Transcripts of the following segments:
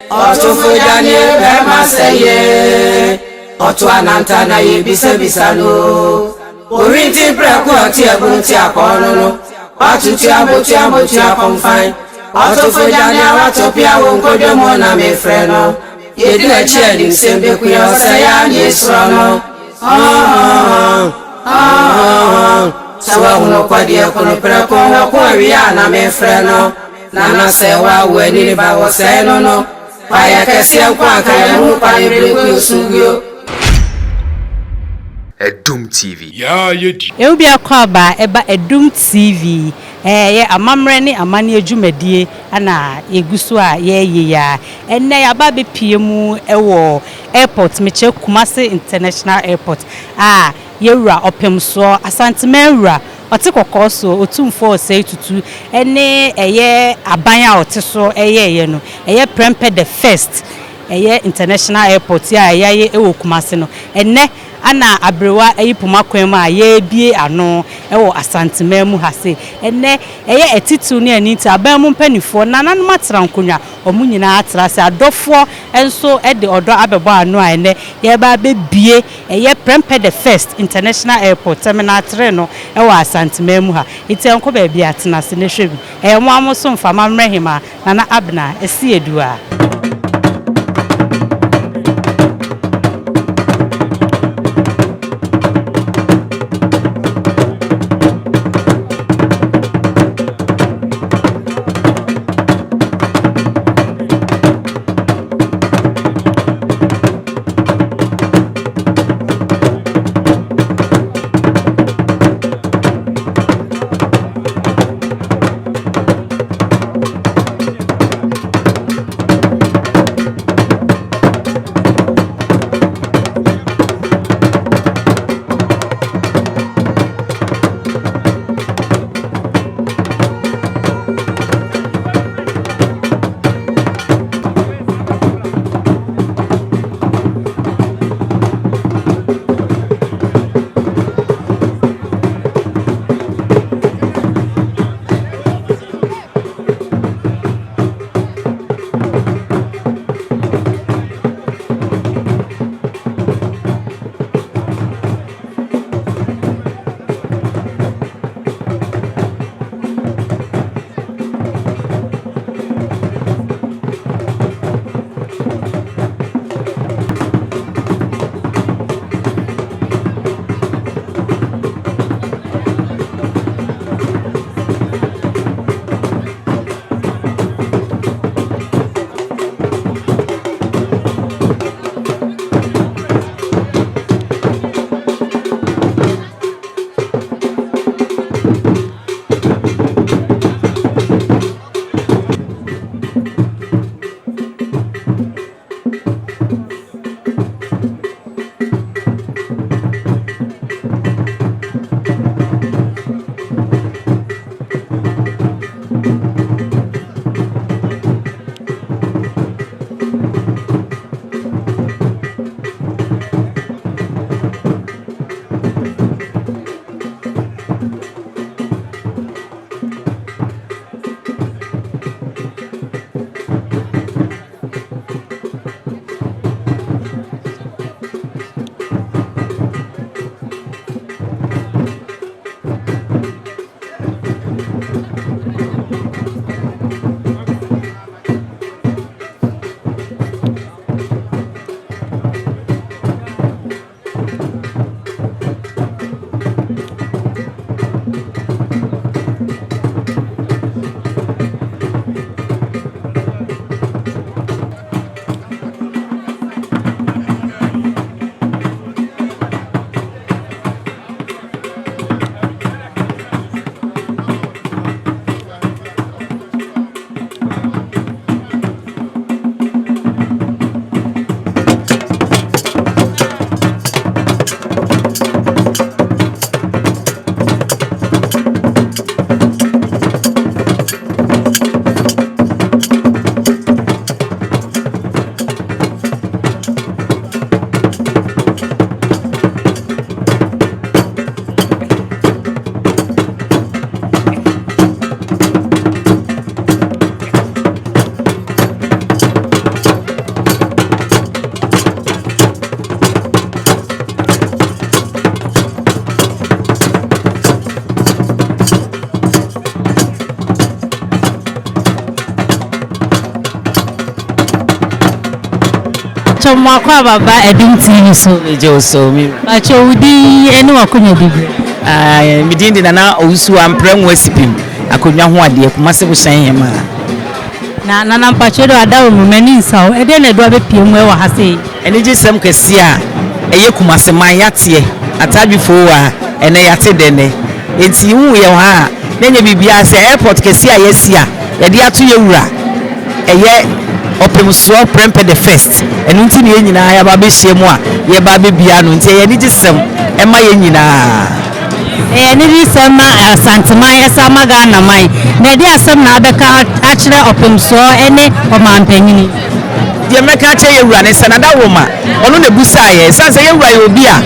Akufo Daniel Bemaseye Otu ananta na yebisa bisano Orinti preku ati abunti akono Atuti abuti akonfine Akufo Daniel watopia wonkodomo na mefreno Yedina chedi sembe kuya osaya nyesrono Sawa uno kwa dia kono preku wakwa wia na mefreno Nana sewa weni ni bawo seno no Paya kesi kwa kaya rupa ibreku sugyo Addo TV. Ya yedi. Ebi akwaba eba Addo TV. Ye amamre ni amane adwumadie ana eguso a ye ya. Enne ya ba be piemu ewo airport meche Kumasi International Airport. Yewura opemso Asantehene wura ote kokoso otumfo sei tutu ene eye aban a ote so eye no eye prempe the first eye international airport ya ye ewo Kumasi no enne ana abrewa eyipuma kwan ma ye bie ano ewo Asantehene mu hase enne eye etitu ne aniti aban mu mpanifo nananom matran nkonwa omunyina atrase adofo enso ede odo abebo ano a enne ye ba bebie eye prempe the first international airport terminal 3 no ewo Asantehene mu ha iti enko ba bia atenase ne hwebi eye mo amoso mfama mrehima nana abna esi edua Pacho mwakwa baba Edum TV so. Ejo so mi. Pacho udi eni wakunya dibre. Mi dindi na owusu amprem wasipim. Akonwa ho ade Kumasi bo hyan hema. Na Pacho do Addo mu mani nsaw. E de na do abepie mu e wa ha sei. Eni gisem kese a eye Kumasi man yate atabifo wa ene yate dene. Enti wu ye ha na nya bibia se airport kese a yesia ye de ato ye wura. Eye opemso prempe the first enu nti ne nyina ya ba be hye mu a ye ba be bia no nti ye ni gisem e ma ye nyina ni gisem ma Asantehene esa maga na mai na de asem na abeka a kire opemso ene omampanyini ye meka che ye wura ne sanada woma ono ne busa ye sanse ye wura ye obi a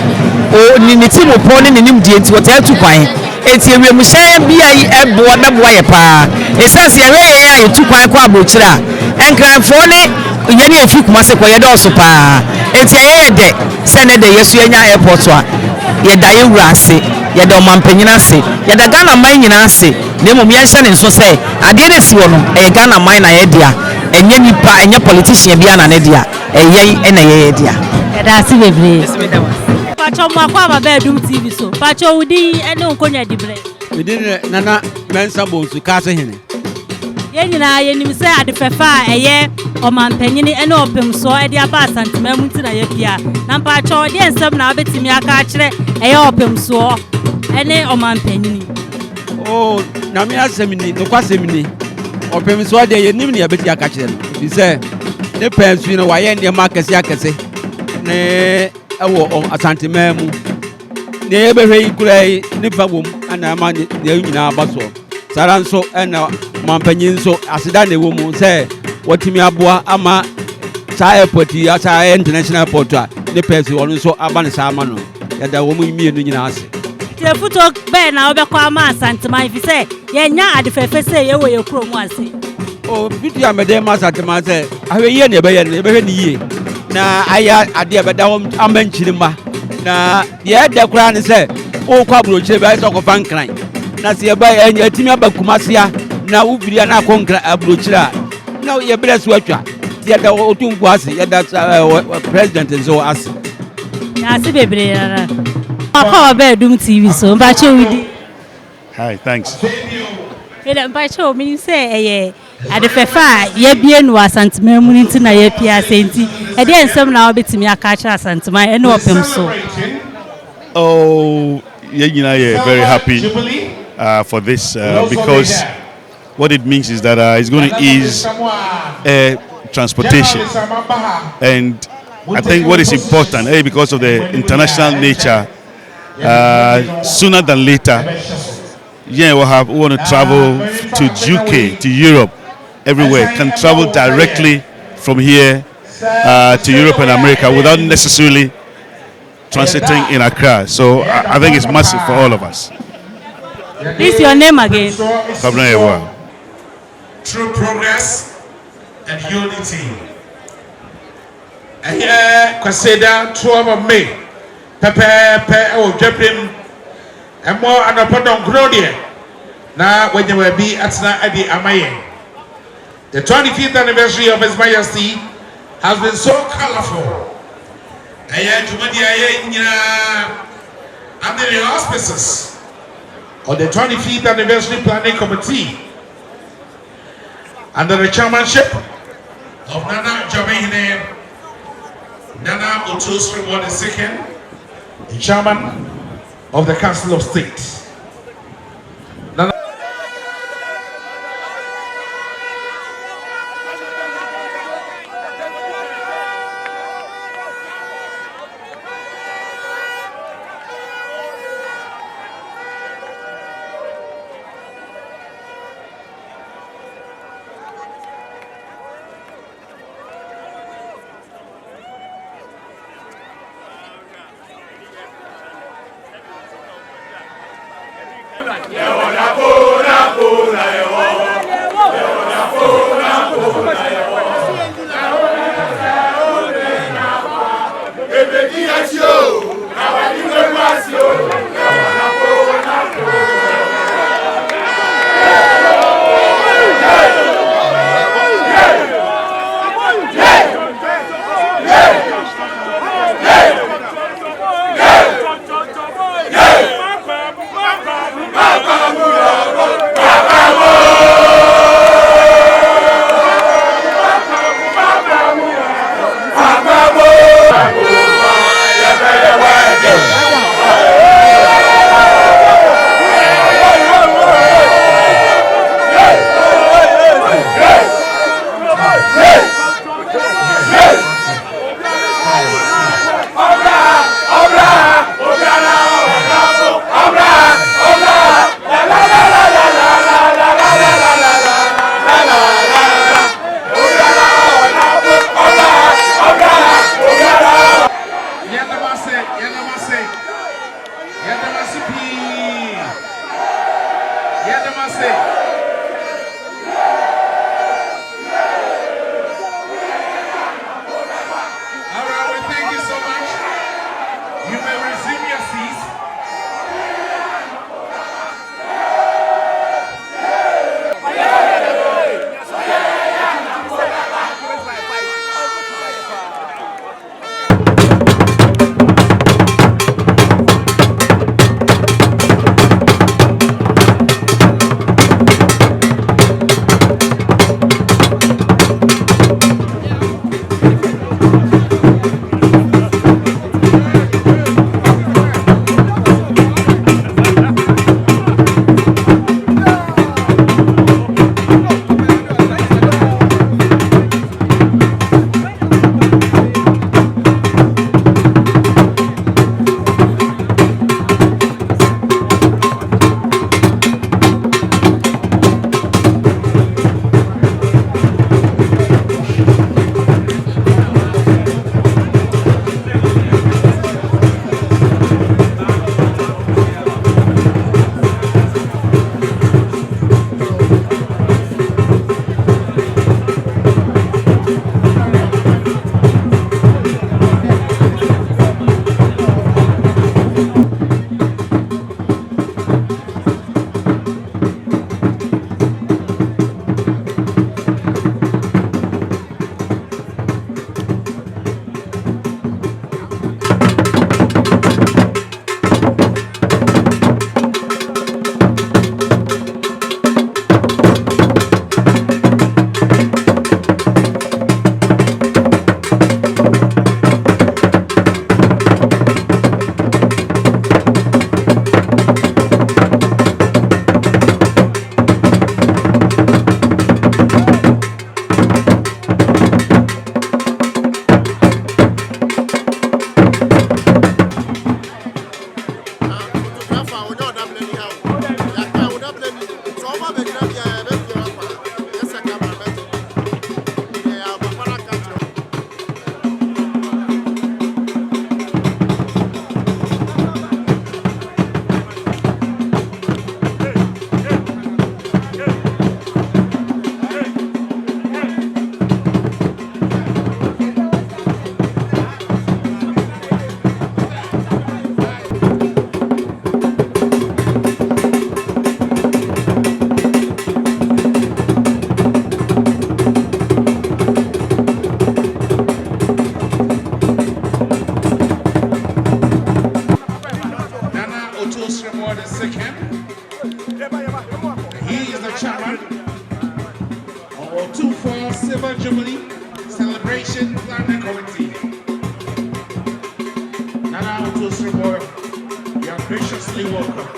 o ni ti mo po ne nim die nti wotel tu kwan enti ewe mu hye bia yi ebo na bo ye pa esanse ye ye ya tu kwan kwa abochira enkranfo ne yeni efi Kumasi ko ye do so pa enti ye de sene de yesu enya airport a ye da ye wura ase ye da omampanyina ase ye da Ghana man nyina ase ne mom ye hye ne nso se ade ne si wo no e Ghana man na ye dia enye nipa enye politician bia na ne dia eyen ena ye dia e da si bebre Pacho mwakwa baba Edum TV so Pacho udi eni onkonya dibre Midin nana mensa bonsu Asantehene ye nyina ye nim se adefefa eye omampanyini ene opemso e de aba Asantehene mu nti na ye pia na Pacho de ensem na obetimi aka akire eye opemso ene omampanyini oh na me asemini no kwasemini opemso de ye nim ne abeti aka akire no bi se ne pensu no waye ne ma akese ne ewo Asantehene mu ne ebehwe ikurai ne fabom ana ma ne nyina abaso sara nso ena mampanyin nso aseda na ewo mu se watimi aboa ama sa airport ya sa international airport a ne pensu ono nso aba ne sa ama no ya da wo mu mienu nyina ase tie futo be na obekwa ama Asantehene fi se ye nya adefefe se ye wo ye kuro mu ase o bitu amede ma Asantehene se ahwe ye ne be ye ne be ne yie na aya ade abeda wo amanchirima na ye de kura ne se o kwa brochire be so ko fankran na se ye ba atimi aba Kumasi a na ubiria na konkra abrochira na ye bere so atwa ye da otumbu ase ye da president nso ase ya se bebre na akwa baba Edum TV so Pacho udi hi thanks ele Pacho mi se eye adefefa ye bie no Asantehene mu nti na ye pia senti e de ensem na obetimi aka akire Asantehene ene opemso oh yeah very happy for this because what it means is that it's going to ease air transportation and I think what is important because of the international nature sooner than later we want to travel to UK to Europe everywhere can travel directly from here to Europe and America without necessarily transiting in Accra. So I think it's massive for all of us. This your name again? True progress and unity. And here, consider 12 of May. Pepe or Jepim and more and upon Gloria. Now, when you will be at Adi Amaye. The 25th anniversary of His Majesty has been so colorful. Under the auspices of the 25th anniversary planning committee, under the chairmanship of Nana Jamehine, Nana Otosri II, the chairman of the Council of State. Celebration Planning Committee. Nana Otosrebo, you are graciously welcome.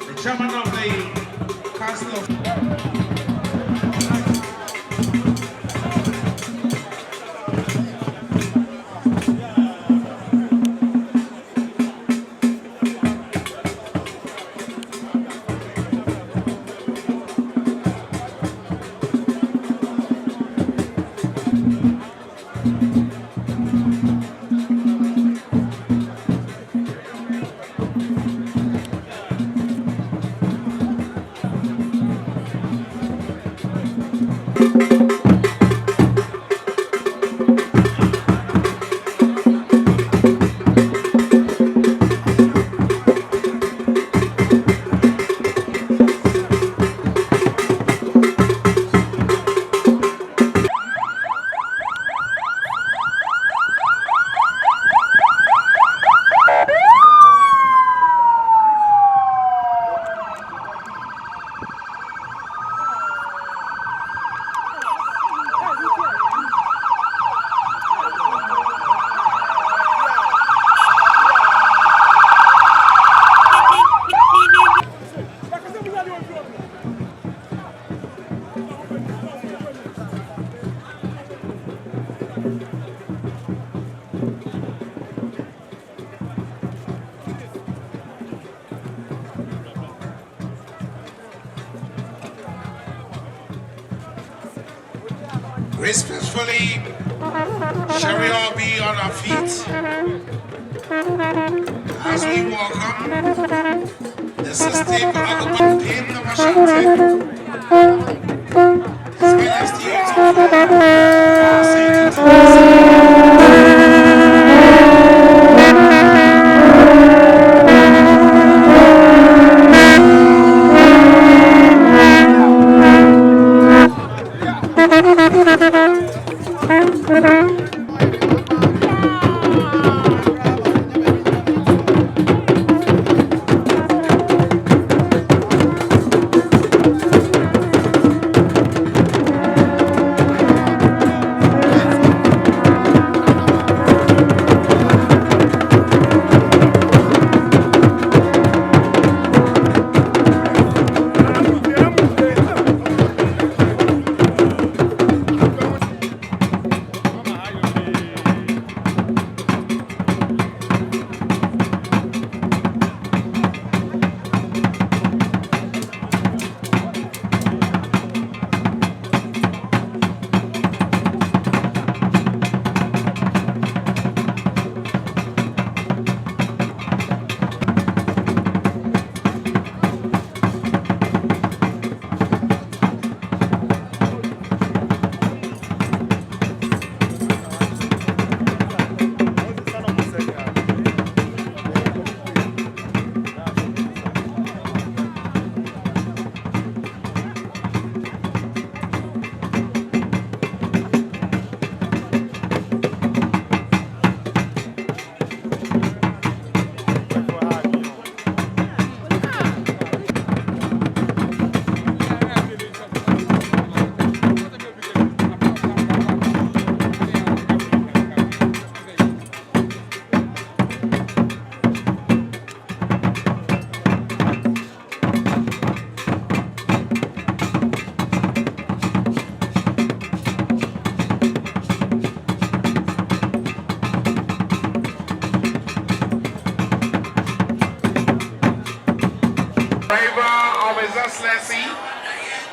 The chairman of the Council of respectfully, shall we all be on our feet as we welcome the system of the Asantehene. His Majesty Excellency,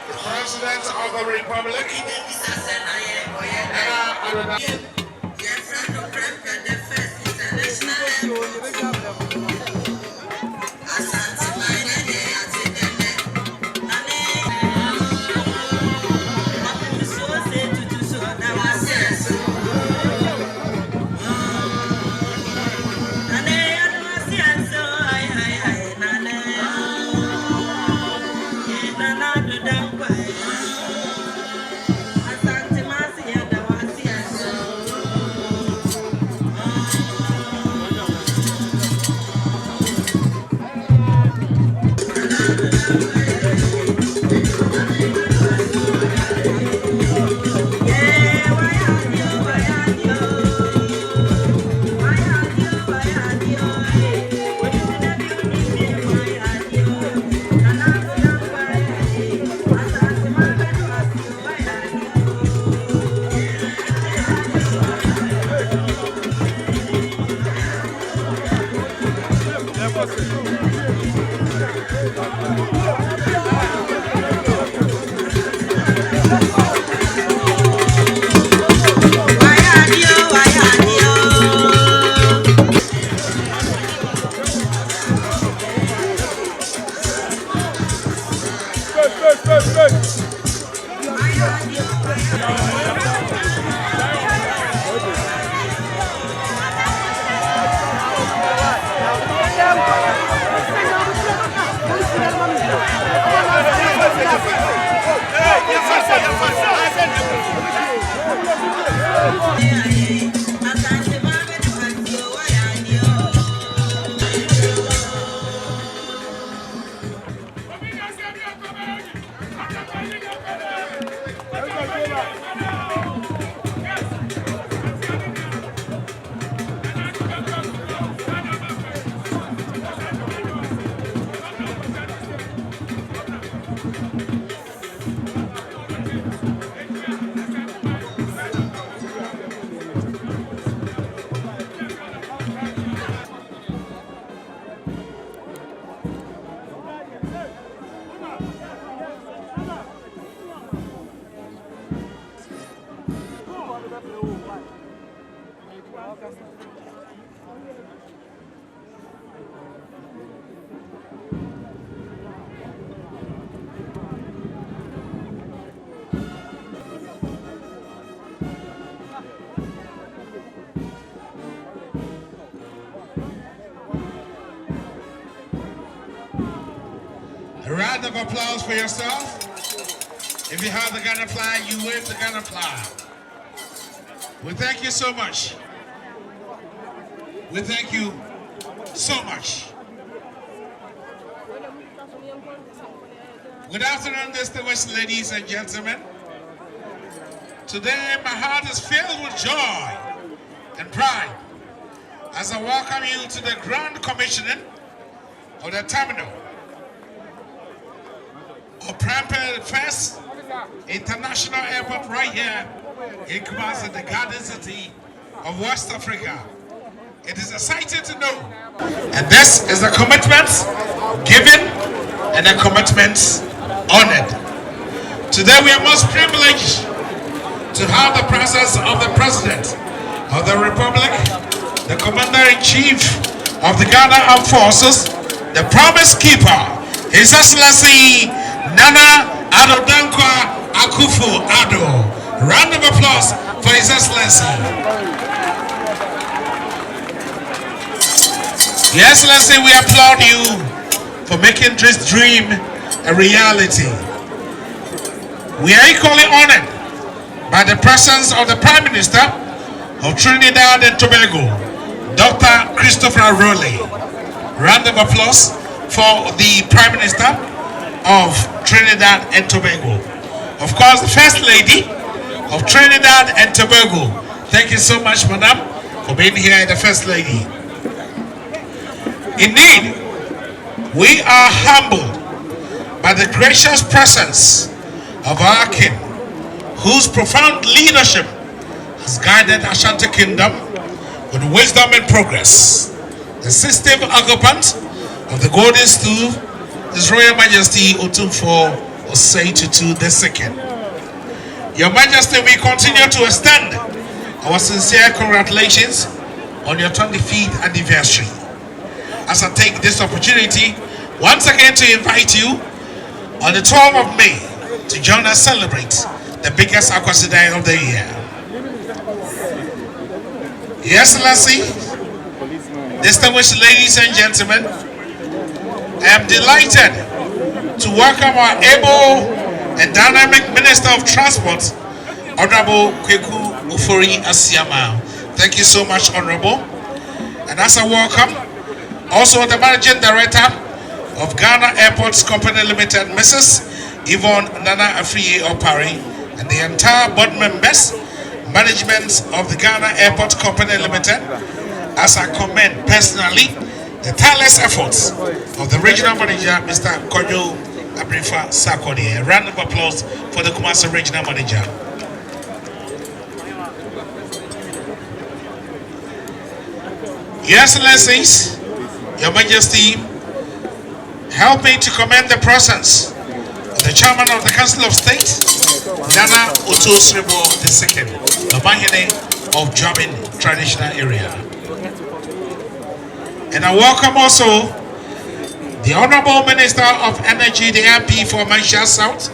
the President of the Republic, A round of applause for yourself. If you have the Ghana flag, you wave the Ghana flag. We thank you so much. We thank you so much. Good afternoon, distinguished ladies and gentlemen. Today, my heart is filled with joy and pride as I welcome you to the grand commissioning of the terminal of Prempeh First International Airport right here in Kumasi, the garden city of West Africa. It is exciting to know. And this is a commitment given and a commitment honored. Today we are most privileged to have the presence of the President of the Republic, the Commander-in-Chief of the Ghana Armed Forces, the Promise Keeper, His Excellency Nana Addo Akufo Addo. Round of applause for His Excellency. Your Excellency, we applaud you for making this dream a reality. We are equally honored by the presence of the Prime Minister of Trinidad and Tobago, Dr. Christopher Rowley. Round of applause for the Prime Minister of Trinidad and Tobago. Of course, the First Lady of Trinidad and Tobago. Thank you so much, Madam, for being here, the First Lady. Indeed, we are humbled by the gracious presence of our King, whose profound leadership has guided Ashanti Kingdom with wisdom and progress. The 16th occupant of the golden stool, His Royal Majesty Otumfuo Osei Tutu II. Your Majesty, we continue to extend our sincere congratulations on your 25th anniversary. As I take this opportunity once again to invite you on the 12th of May to join us celebrate the biggest Akwasi of the year. Your Excellency, distinguished ladies and gentlemen, I am delighted to welcome our able and dynamic Minister of Transport, Honorable Kweku Ufori Asiama. Thank you so much, Honorable. And as I welcome also the Managing Director of Ghana Airports Company Limited, Mrs. Yvonne Nana Afriye Opari, and the entire board members, management of the Ghana Airport Company Limited, as I commend personally the tireless efforts of the regional manager, Mr. Kojo Abrifa Sakodi. A round of applause for the Kumasi regional manager. Your Excellencies, Your Majesty, help me to commend the presence of the Chairman of the Council of State, Nana Otosribo II, the Mahine of Jamin Traditional Area. And I welcome also the Honorable Minister of Energy, the MP for Mansha South,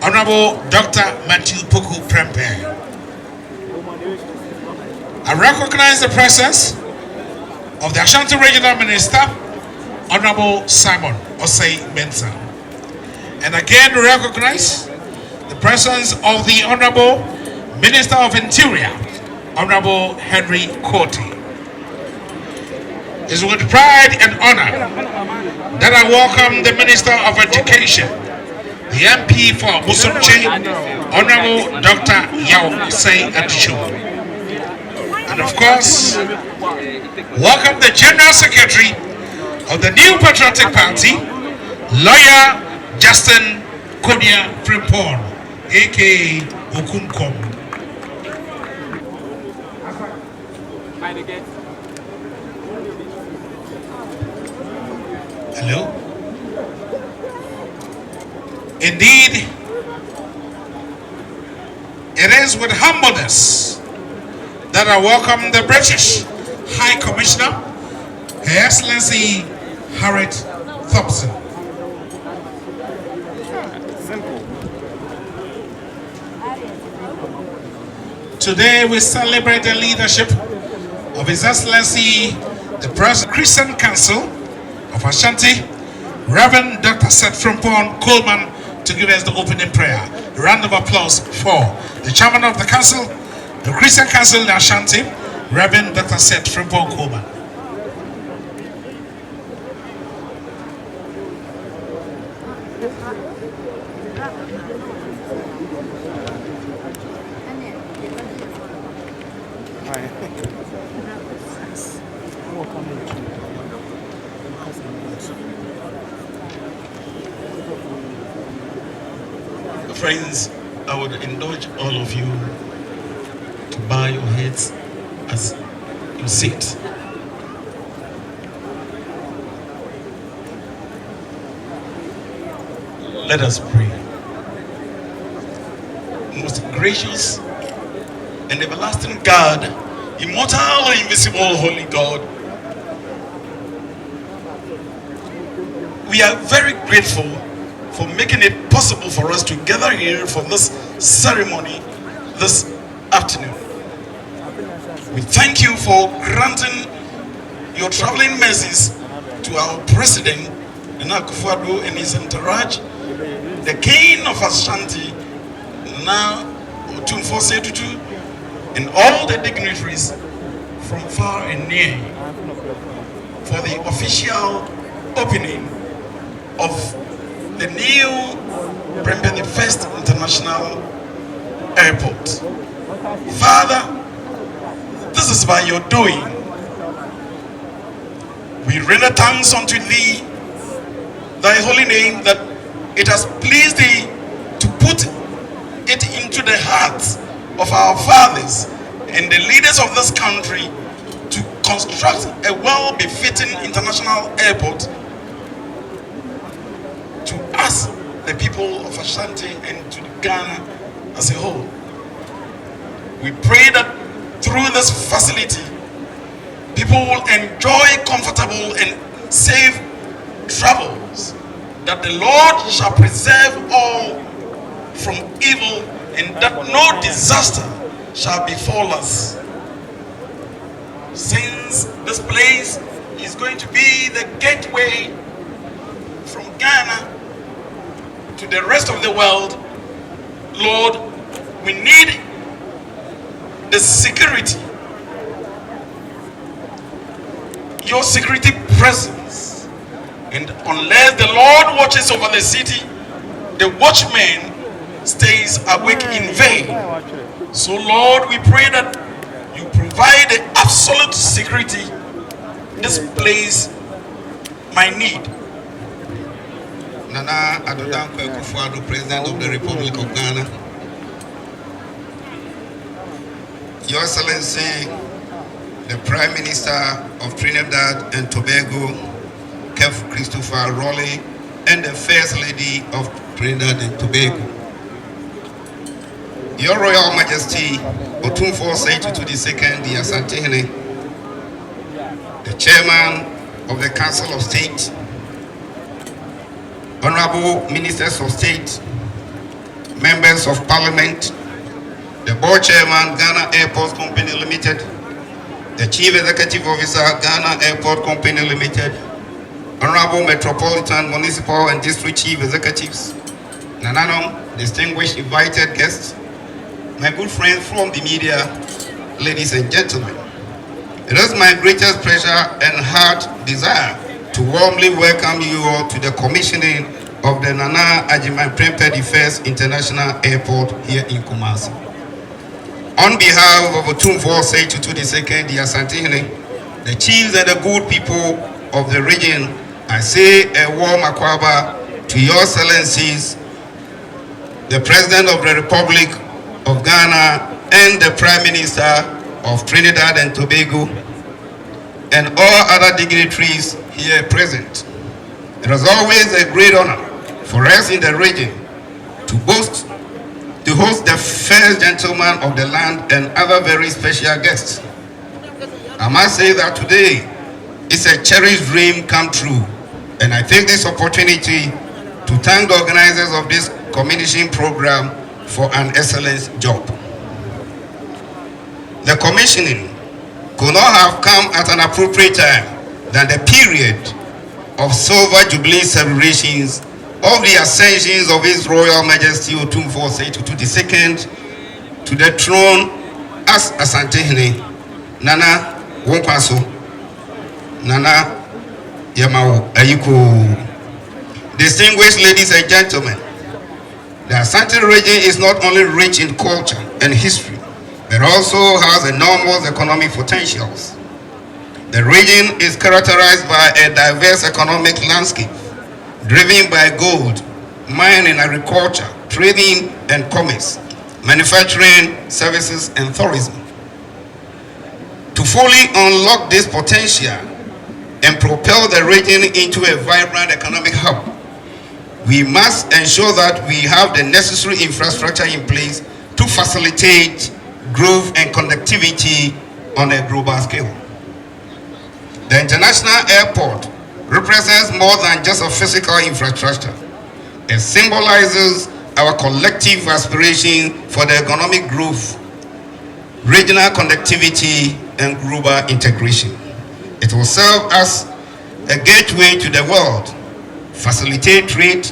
Honorable Dr. Matthew Poku Prempeh. I recognize the presence of the Ashanti Regional Minister, Honorable Simon Osei Mensah. And again recognize the presence of the Honorable Minister of Interior, Honorable Henry Koti. It's with pride and honor that I welcome the Minister of Education, the MP for Musumchi, Honorable Dr. Yao Say Addo. And of course, welcome the General Secretary of the New Patriotic Party, Lawyer Justin Konya Frimpong, aka Okumkom. Hello? Indeed, it is with humbleness that I welcome the British High Commissioner, Her Excellency Harriet Thompson. Today we celebrate the leadership of His Excellency the President Christian Council of Ashanti, Reverend Dr. Seth Frimpong Coleman, to give us the opening prayer. A round of applause for the Chairman of the Council, the Christian Council in Ashanti, Reverend Dr. Seth Frimpong Coleman. Friends, I would indulge all of you to bow your heads as you sit. Let us pray. Most gracious and everlasting God, immortal and invisible holy God, we are very grateful for making it possible for us to gather here for this ceremony this afternoon. We thank you for granting your traveling mercies to our President, Akufo and his entourage, the King of Ashanti, now Otumfo Setutu, and all the dignitaries from far and near for the official opening of the new Prempeh the First International Airport. Father, this is by your doing. We render thanks unto thee, thy holy name, that it has pleased thee to put it into the hearts of our fathers and the leaders of this country to construct a well-befitting international airport to us, the people of Ashanti, and to Ghana as a whole. We pray that through this facility, people will enjoy comfortable and safe travels, that the Lord shall preserve all from evil, and that no disaster shall befall us. Since this place is going to be the gateway from Ghana to the rest of the world, Lord, we need the security, your security presence. And unless the Lord watches over the city, the watchman stays awake in vain. So Lord, we pray that you provide the absolute security this place might need. Nana Addo, Akufo, President of the Republic of Ghana. Your Excellency, the Prime Minister of Trinidad and Tobago, Kev Christopher Raleigh, and the First Lady of Trinidad and Tobago. Your Royal Majesty, Otumfo Setutu II, the Asantehene, the Chairman of the Council of State, Honorable Ministers of State, Members of Parliament, the Board Chairman, Ghana Airport Company Limited, the Chief Executive Officer, Ghana Airport Company Limited, Honorable Metropolitan, Municipal and District Chief Executives, Nananom, distinguished invited guests, my good friends from the media, ladies and gentlemen. It is my greatest pleasure and heart desire to warmly welcome you all to the commissioning of the Nana Ajiman Prempeh First International Airport here in Kumasi. On behalf of Otumfuo Osei-Tutu II, the Asantehene, the chiefs and the good people of the region, I say a warm akwaba to your excellencies, the President of the Republic of Ghana and the Prime Minister of Trinidad and Tobago and all other dignitaries here present. It is always a great honor for us in the region to host the first gentleman of the land and other very special guests. I must say that today is a cherished dream come true, and I take this opportunity to thank the organizers of this commissioning program for an excellent job. The commissioning could not have come at an appropriate time than the period of Silver Jubilee celebrations of the ascensions of His Royal Majesty Otumfuo Osei-Tutu II to the throne as Asantehene, Nana Wonkwaso, Nana Yamao Ayiko. Distinguished ladies and gentlemen, the Asante region is not only rich in culture and history, but also has enormous economic potentials. The region is characterized by a diverse economic landscape, driven by gold, mining, agriculture, trading and commerce, manufacturing, services, and tourism. To fully unlock this potential and propel the region into a vibrant economic hub, we must ensure that we have the necessary infrastructure in place to facilitate growth and connectivity on a global scale. The international airport represents more than just a physical infrastructure. It symbolizes our collective aspiration for the economic growth, regional connectivity, and global integration. It will serve as a gateway to the world, facilitate trade,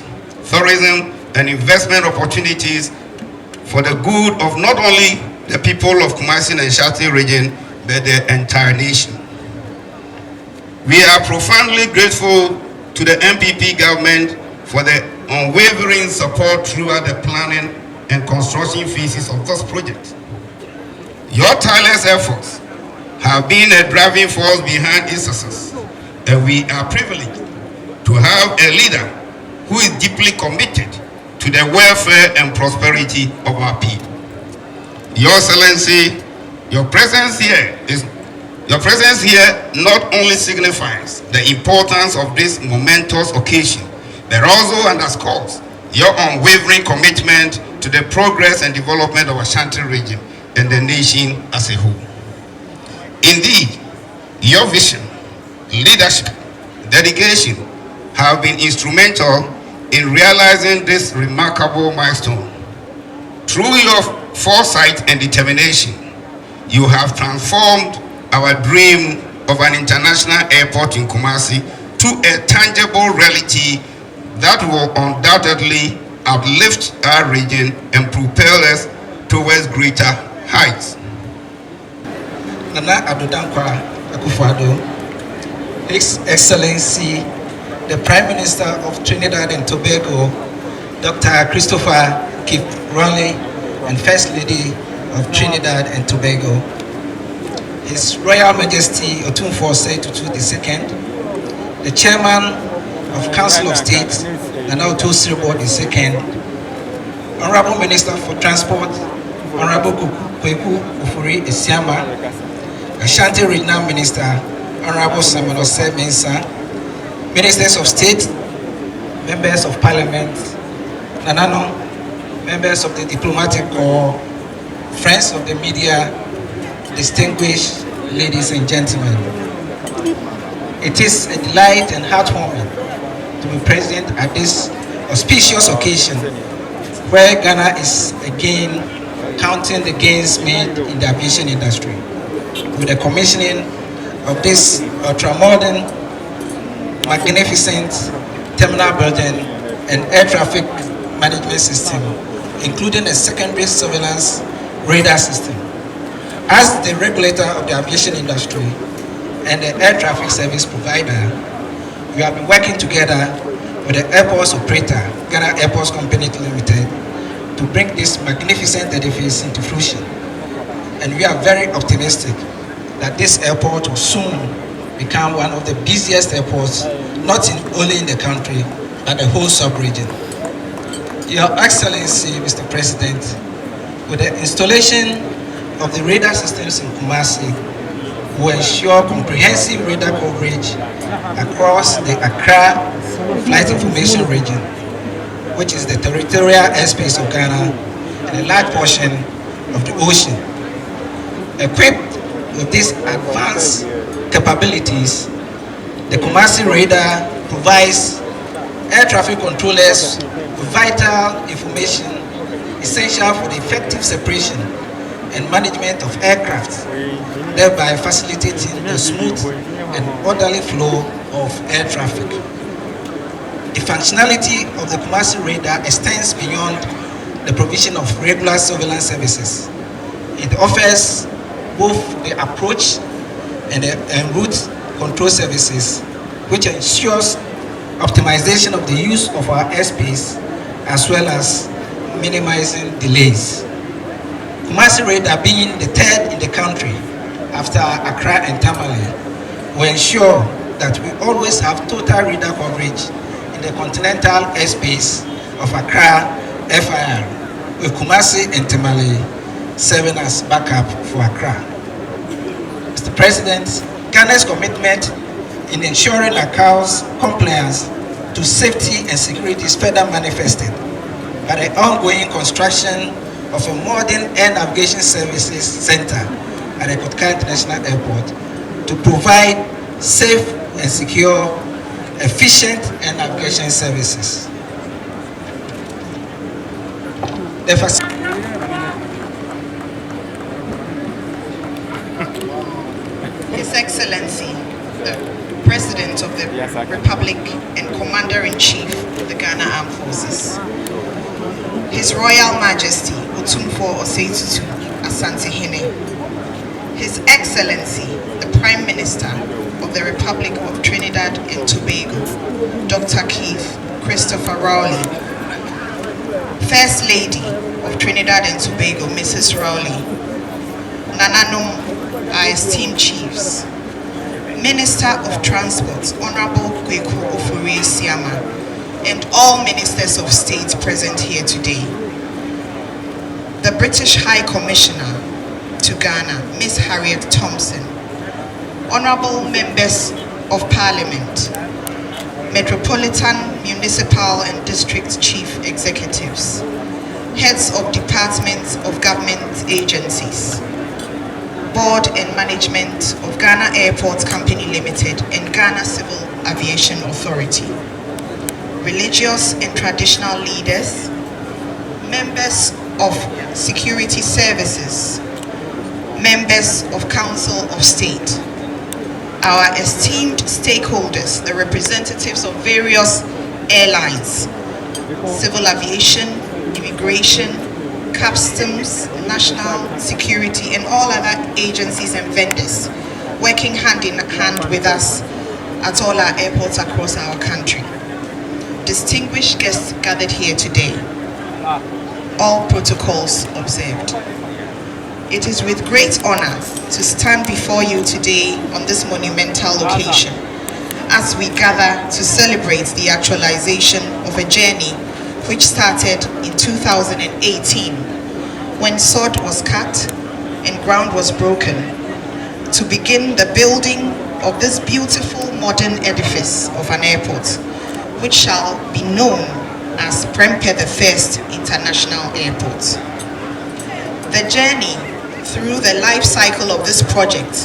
tourism, and investment opportunities for the good of not only the people of Kumasi and Shati region, but the entire nation. We are profoundly grateful to the MPP government for the unwavering support throughout the planning and construction phases of this project. Your tireless efforts have been a driving force behind its success, and we are privileged to have a leader who is deeply committed to the welfare and prosperity of our people. Your Excellency, your presence here not only signifies the importance of this momentous occasion, but also underscores your unwavering commitment to the progress and development of Ashanti region and the nation as a whole. Indeed, your vision, leadership, dedication have been instrumental in realizing this remarkable milestone. Through your foresight and determination, you have transformed our dream of an international airport in Kumasi to a tangible reality that will undoubtedly uplift our region and propel us towards greater heights. Nana Addo Akufo, His Excellency, the Prime Minister of Trinidad and Tobago, Dr. Christopher Raleigh, and First Lady of Trinidad and Tobago, His Royal Majesty Otumfuo Osei-Tutu II, the Chairman of Council of State, Nana Otto-Sirbo II, Honorable Minister for Transport, Honorable Kweku Ofori-Esiama, Ashanti Regional Minister, Honorable Samuel Osei-Mensah, Ministers of State, Members of Parliament, Nanano, members of the Diplomatic Corps, friends of the media, distinguished ladies and gentlemen. It is a delight and heartwarming to be present at this auspicious occasion where Ghana is again counting the gains made in the aviation industry with the commissioning of this ultra-modern, magnificent terminal building and air traffic management system, including a secondary surveillance radar system. As the regulator of the aviation industry and the air traffic service provider, we have been working together with the airports operator, Ghana Airports Company Limited, to bring this magnificent edifice into fruition. And we are very optimistic that this airport will soon become one of the busiest airports, not only in the country, but the whole sub-region. Your Excellency, Mr. President, with the installation of the radar systems in Kumasi, will ensure comprehensive radar coverage across the Accra Flight Information Region, which is the territorial airspace of Ghana and a large portion of the ocean. Equipped with these advanced capabilities, the Kumasi radar provides air traffic controllers with vital information essential for the effective separation and management of aircraft, thereby facilitating the smooth and orderly flow of air traffic. The functionality of the Kumasi radar extends beyond the provision of regular surveillance services. It offers both the approach and the en route control services, which ensures optimization of the use of our airspace as well as minimizing delays. Kumasi radar, being the third in the country after Accra and Tamale, will ensure that we always have total radar coverage in the continental airspace of Accra FIR, with Kumasi and Tamale serving as backup for Accra. Mr. President, Ghana's commitment in ensuring Accra's compliance to safety and security is further manifested by the ongoing construction of a modern air navigation services center at the Kotka International Airport to provide safe and secure, efficient air navigation services. His Excellency, the President of the Republic and Commander-in-Chief of the Ghana Armed Forces, His Royal Majesty Otumfuo Osei-Tutu Asantehene, His Excellency the Prime Minister of the Republic of Trinidad and Tobago, Dr. Keith Christopher Rowley, First Lady of Trinidad and Tobago, Mrs. Rowley, Nananom, our esteemed chiefs, Minister of Transport, Honorable Kweku Ofori-Siama, and all ministers of state present here today. The British High Commissioner to Ghana, Ms. Harriet Thompson, Honorable Members of Parliament, Metropolitan, Municipal and District Chief Executives, Heads of Departments of Government Agencies, Board and Management of Ghana Airports Company Limited and Ghana Civil Aviation Authority, religious and traditional leaders, members of security services, members of Council of State, our esteemed stakeholders, the representatives of various airlines, civil aviation, immigration, customs, national security, and all other agencies and vendors working hand in hand with us at all our airports across our country. Distinguished guests gathered here today, all protocols observed. It is with great honor to stand before you today on this monumental occasion as we gather to celebrate the actualization of a journey which started in 2018 when sod was cut and ground was broken to begin the building of this beautiful modern edifice of an airport, which shall be known as Prempeh I International Airport. The journey through the life cycle of this project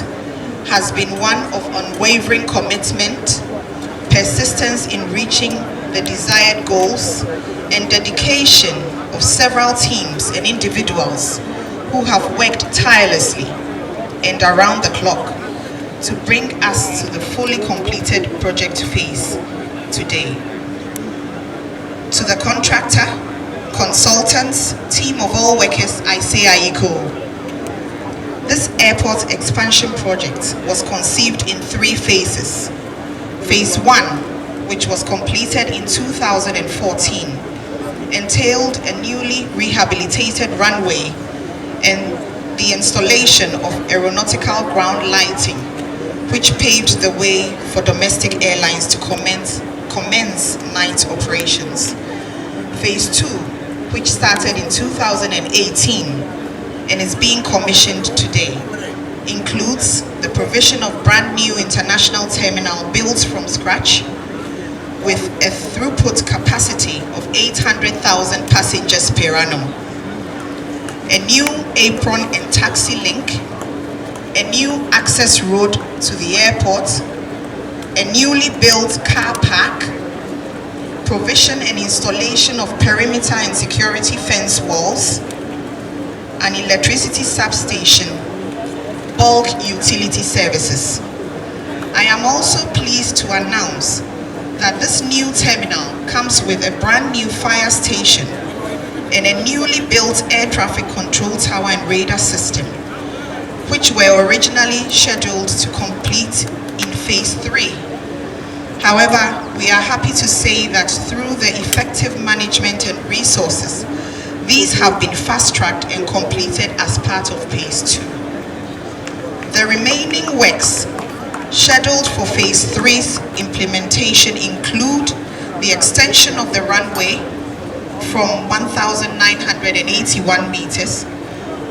has been one of unwavering commitment, persistence in reaching the desired goals, and dedication of several teams and individuals who have worked tirelessly and around the clock to bring us to the fully completed project phase today. To the contractor, Consultants, team of all workers, I say Aiko. This airport expansion project was conceived in 3 phases. Phase 1, which was completed in 2014, entailed a newly rehabilitated runway and the installation of aeronautical ground lighting, which paved the way for domestic airlines to commence night operations. Phase 2, which started in 2018 and is being commissioned today, includes the provision of brand new international terminal built from scratch with a throughput capacity of 800,000 passengers per annum, a new apron and taxi link, a new access road to the airport, a newly built car park, provision and installation of perimeter and security fence walls, an electricity substation, bulk utility services. I am also pleased to announce that this new terminal comes with a brand new fire station and a newly built air traffic control tower and radar system, which were originally scheduled to complete in phase 3. However, we are happy to say that through the effective management and resources, these have been fast-tracked and completed as part of phase 2. The remaining works scheduled for phase 3's implementation include the extension of the runway from 1,981 meters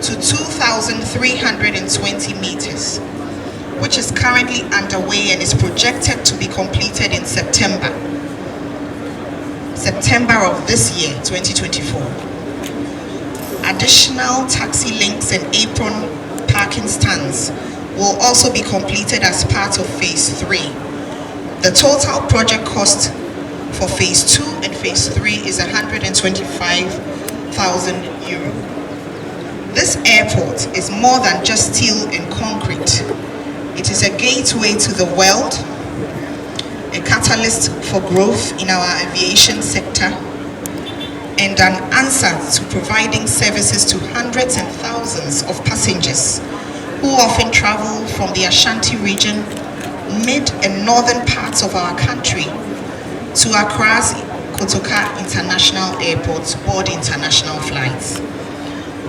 to 2,320 meters, which is currently underway and is projected to be completed in September of this year, 2024. Additional taxi links and apron parking stands will also be completed as part of phase 3. The total project cost for phase 2 and phase 3 is €125,000. This airport is more than just steel and concrete. It is a gateway to the world, a catalyst for growth in our aviation sector, and an answer to providing services to hundreds and thousands of passengers who often travel from the Ashanti region, mid and northern parts of our country to Accra's Kotoka International Airport to board international flights.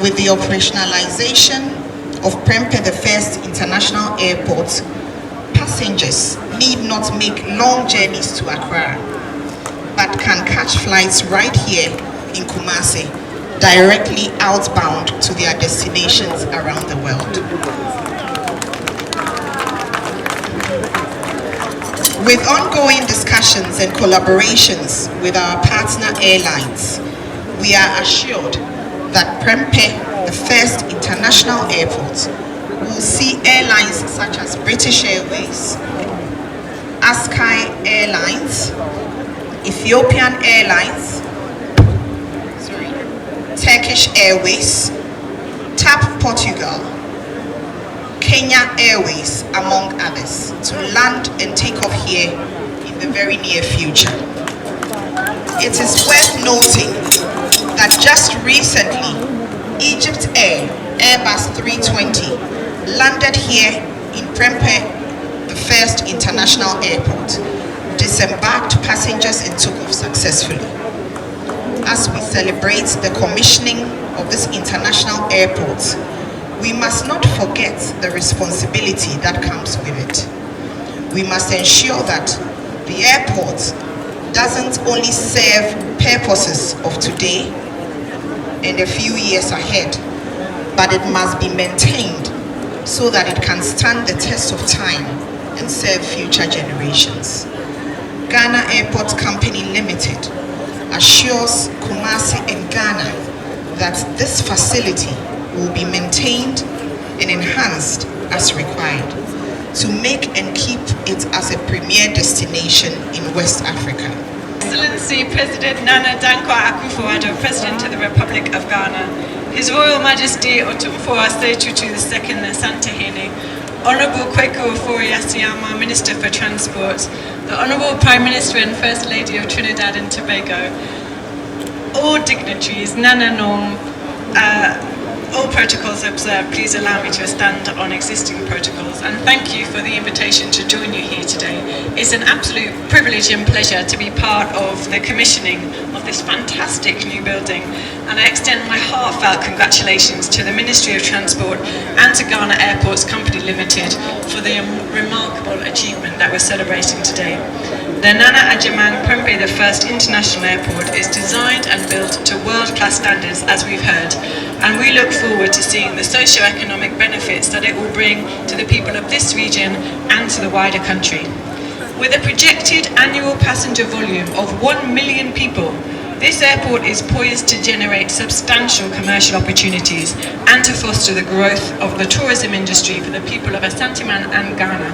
With the operationalization of Prempeh, the first international airport, passengers need not make long journeys to Accra, but can catch flights right here in Kumasi, directly outbound to their destinations around the world. With ongoing discussions and collaborations with our partner airlines, we are assured that Prempeh, the first international airport, will see airlines such as British Airways, Askai Airlines, Ethiopian Airlines, Turkish Airways, TAP Portugal, Kenya Airways, among others, to land and take off here in the very near future. It is worth noting that just recently, Egypt Air Airbus 320 landed here in Prempeh, the first international airport, disembarked passengers and took off successfully. As we celebrate the commissioning of this international airport, we must not forget the responsibility that comes with it. We must ensure that the airport doesn't only serve purposes of today and a few years ahead, but it must be maintained so that it can stand the test of time and serve future generations. Ghana Airport Company Limited assures Kumasi and Ghana that this facility will be maintained and enhanced as required to make and keep it as a premier destination in West Africa. Excellency President Nana Dankwa Akufo Addo, President of the Republic of Ghana, His Royal Majesty Otumfuo Asetutu II Asantehene, Honourable Kweku Ofori-Asiamah, Minister for Transport, the Honourable Prime Minister and First Lady of Trinidad and Tobago, all dignitaries, Nana Norm, all protocols observed, please allow me to stand on existing protocols, and thank you for the invitation to join you here today. It's an absolute privilege and pleasure to be part of the commissioning of this fantastic new building, and I extend my heartfelt congratulations to the Ministry of Transport and to Ghana Airports Company Limited for the remarkable achievement that we're celebrating today. The Nana Addo Prempeh I International Airport is designed and built to world-class standards, as we've heard, and we look forward to seeing the socio-economic benefits that it will bring to the people of this region and to the wider country. With a projected annual passenger volume of 1 million people, this airport is poised to generate substantial commercial opportunities and to foster the growth of the tourism industry for the people of Asantehene and Ghana.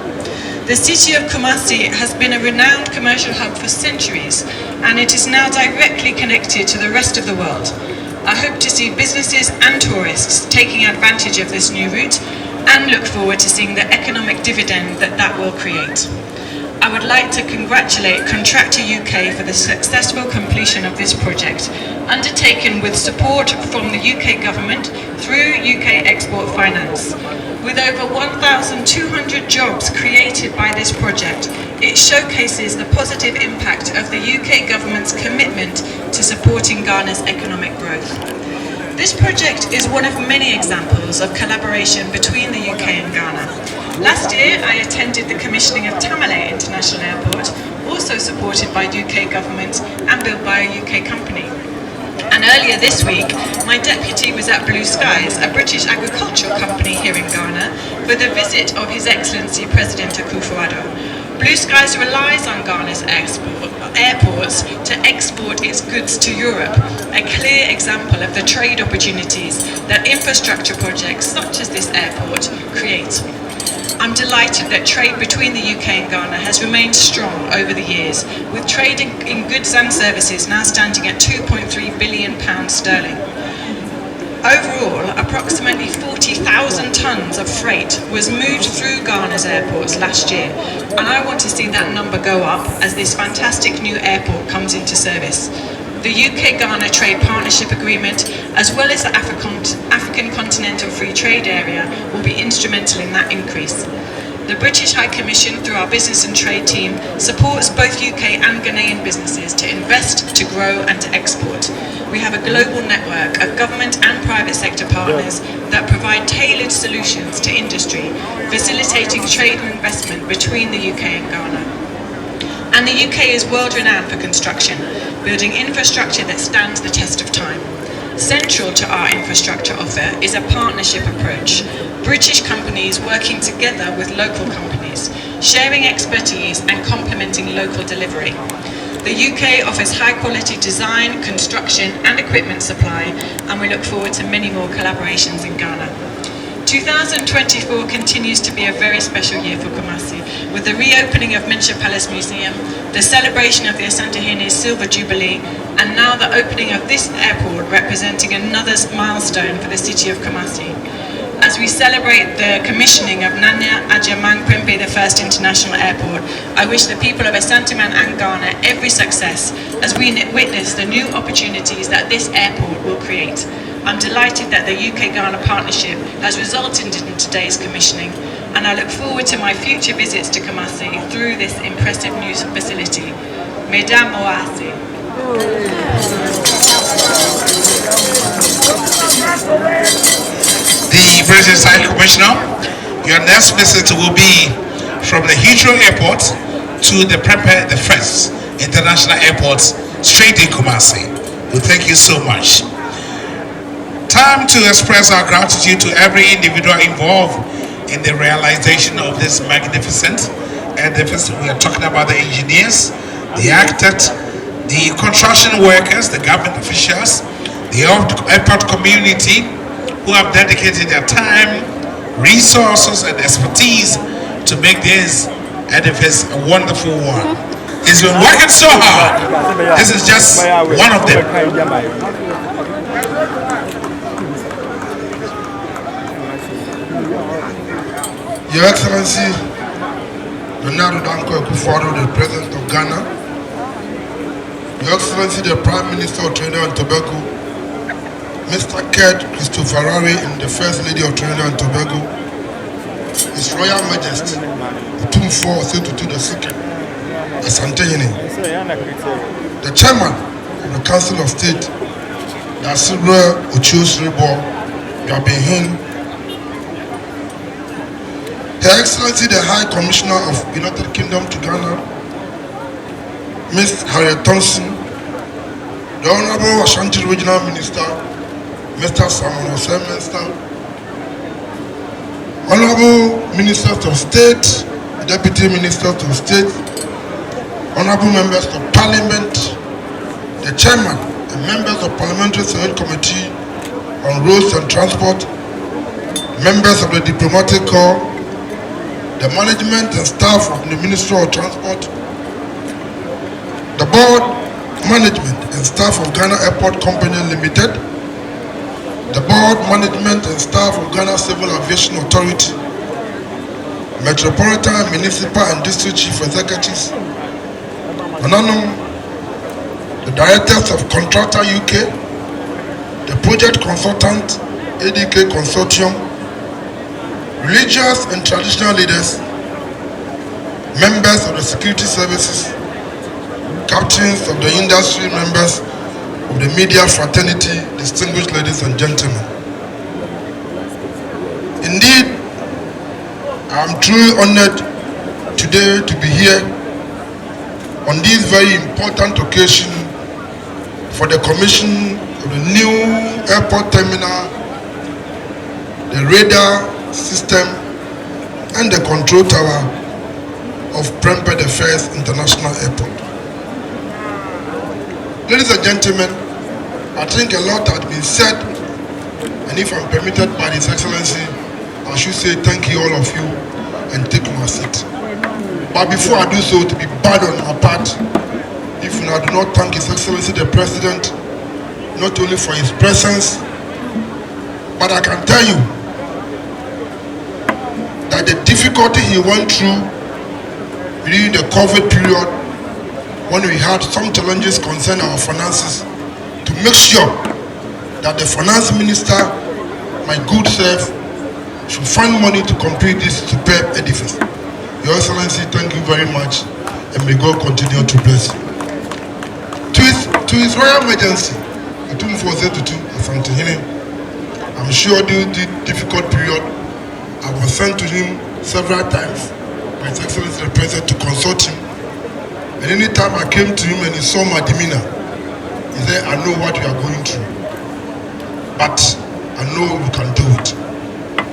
The city of Kumasi has been a renowned commercial hub for centuries, and it is now directly connected to the rest of the world. I hope to see businesses and tourists taking advantage of this new route and look forward to seeing the economic dividend that will create. I would like to congratulate Contractor UK for the successful completion of this project, undertaken with support from the UK government through UK Export Finance. With over 1,200 jobs created by this project, it showcases the positive impact of the UK government's commitment to supporting Ghana's economic growth. This project is one of many examples of collaboration between the UK and Ghana. Last year, I attended the commissioning of Tamale International Airport, also supported by UK government and built by a UK company. And earlier this week, my deputy was at Blue Skies, a British agricultural company here in Ghana, for the visit of His Excellency President Akufo Addo. Blue Skies relies on Ghana's airports to export its goods to Europe, a clear example of the trade opportunities that infrastructure projects such as this airport create. I'm delighted that trade between the UK and Ghana has remained strong over the years, with trade in goods and services now standing at £2.3 billion sterling. Overall, approximately 40,000 tonnes of freight was moved through Ghana's airports last year, and I want to see that number go up as this fantastic new airport comes into service. The UK-Ghana Trade Partnership Agreement, as well as the African Continental Free Trade Area, will be instrumental in that increase. The British High Commission, through our business and trade team, supports both UK and Ghanaian businesses to invest, to grow and to export. We have a global network of government and private sector partners that provide tailored solutions to industry, facilitating trade and investment between the UK and Ghana. And the UK is world-renowned for construction, building infrastructure that stands the test of time. Central to our infrastructure offer is a partnership approach. British companies working together with local companies, sharing expertise and complementing local delivery. The UK offers high-quality design, construction and equipment supply, and we look forward to many more collaborations in Ghana. 2024 continues to be a very special year for Kumasi, with the reopening of Mincha Palace Museum, the celebration of the Asantehene Silver Jubilee, and now the opening of this airport, representing another milestone for the city of Kumasi. As we celebrate the commissioning of Nana Addo Prempeh I International Airport, I wish the people of Asantehene and Ghana every success as we witness the new opportunities that this airport will create. I'm delighted that the UK-Ghana partnership has resulted in today's commissioning, and I look forward to my future visits to Kumasi through this impressive new facility. Mesdames Oase. The President's High Commissioner, your next visit will be from the Heathrow Airport to the Prempeh I International Airport, straight in Kumasi. We thank you so much. Time to express our gratitude to every individual involved in the realization of this magnificent edifice. We are talking about the engineers, the architect, the construction workers, the government officials, the airport community who have dedicated their time, resources and expertise to make this edifice a wonderful one. It's been working so hard. This is just one of them. Your Excellency, Nana Addo Akufo Addo, the President of Ghana, Your Excellency the Prime Minister of Trinidad and Tobago, Mr. Ked Christopher Rari and the First Lady of Trinidad and Tobago, His Royal Majesty Akufo the Second, Asantehene, the Chairman of the Council of State, Dasibra Ochiosribo, Yabehin, Her Excellency the High Commissioner of United Kingdom to Ghana, Ms. Harriet Thompson, the Honorable Ashanti Regional Minister, Mr. Samuel Osei-Mensah, Honorable Ministers of State, Deputy Ministers of State, Honorable Members of Parliament, the Chairman and members of Parliamentary Select Committee on Roads and Transport, members of the Diplomatic Corps, the management and staff of the Ministry of Transport, the board, management and staff of Ghana Airport Company Limited, the board, management and staff of Ghana Civil Aviation Authority, Metropolitan, Municipal and District Chief Executives, the directors of Contractor UK, the project consultant, ADK Consortium, religious and traditional leaders, members of the security services, captains of the industry, members of the media fraternity, distinguished ladies and gentlemen. Indeed, I am truly honored today to be here on this very important occasion for the commission of the new airport terminal, the radar system and the control tower of Prempeh the First International Airport. Ladies and gentlemen, I think a lot has been said, and if I'm permitted by His Excellency, I should say thank you all of you and take my seat. But before I do so, to be bad on my part, if I do not thank His Excellency the President, not only for his presence, but I can tell you that the difficulty he went through during the COVID period, when we had some challenges concerning our finances, to make sure that the finance minister, my good self, should find money to complete this superb edifice. Your Excellency, thank you very much, and may God continue to bless you. To His Royal Majesty, Akufo Asantehene, I'm sure during the difficult period, I was sent to him several times by His Excellency the President to consult him. And any time I came to him and he saw my demeanor, he said, I know what you are going through, but I know you can do it.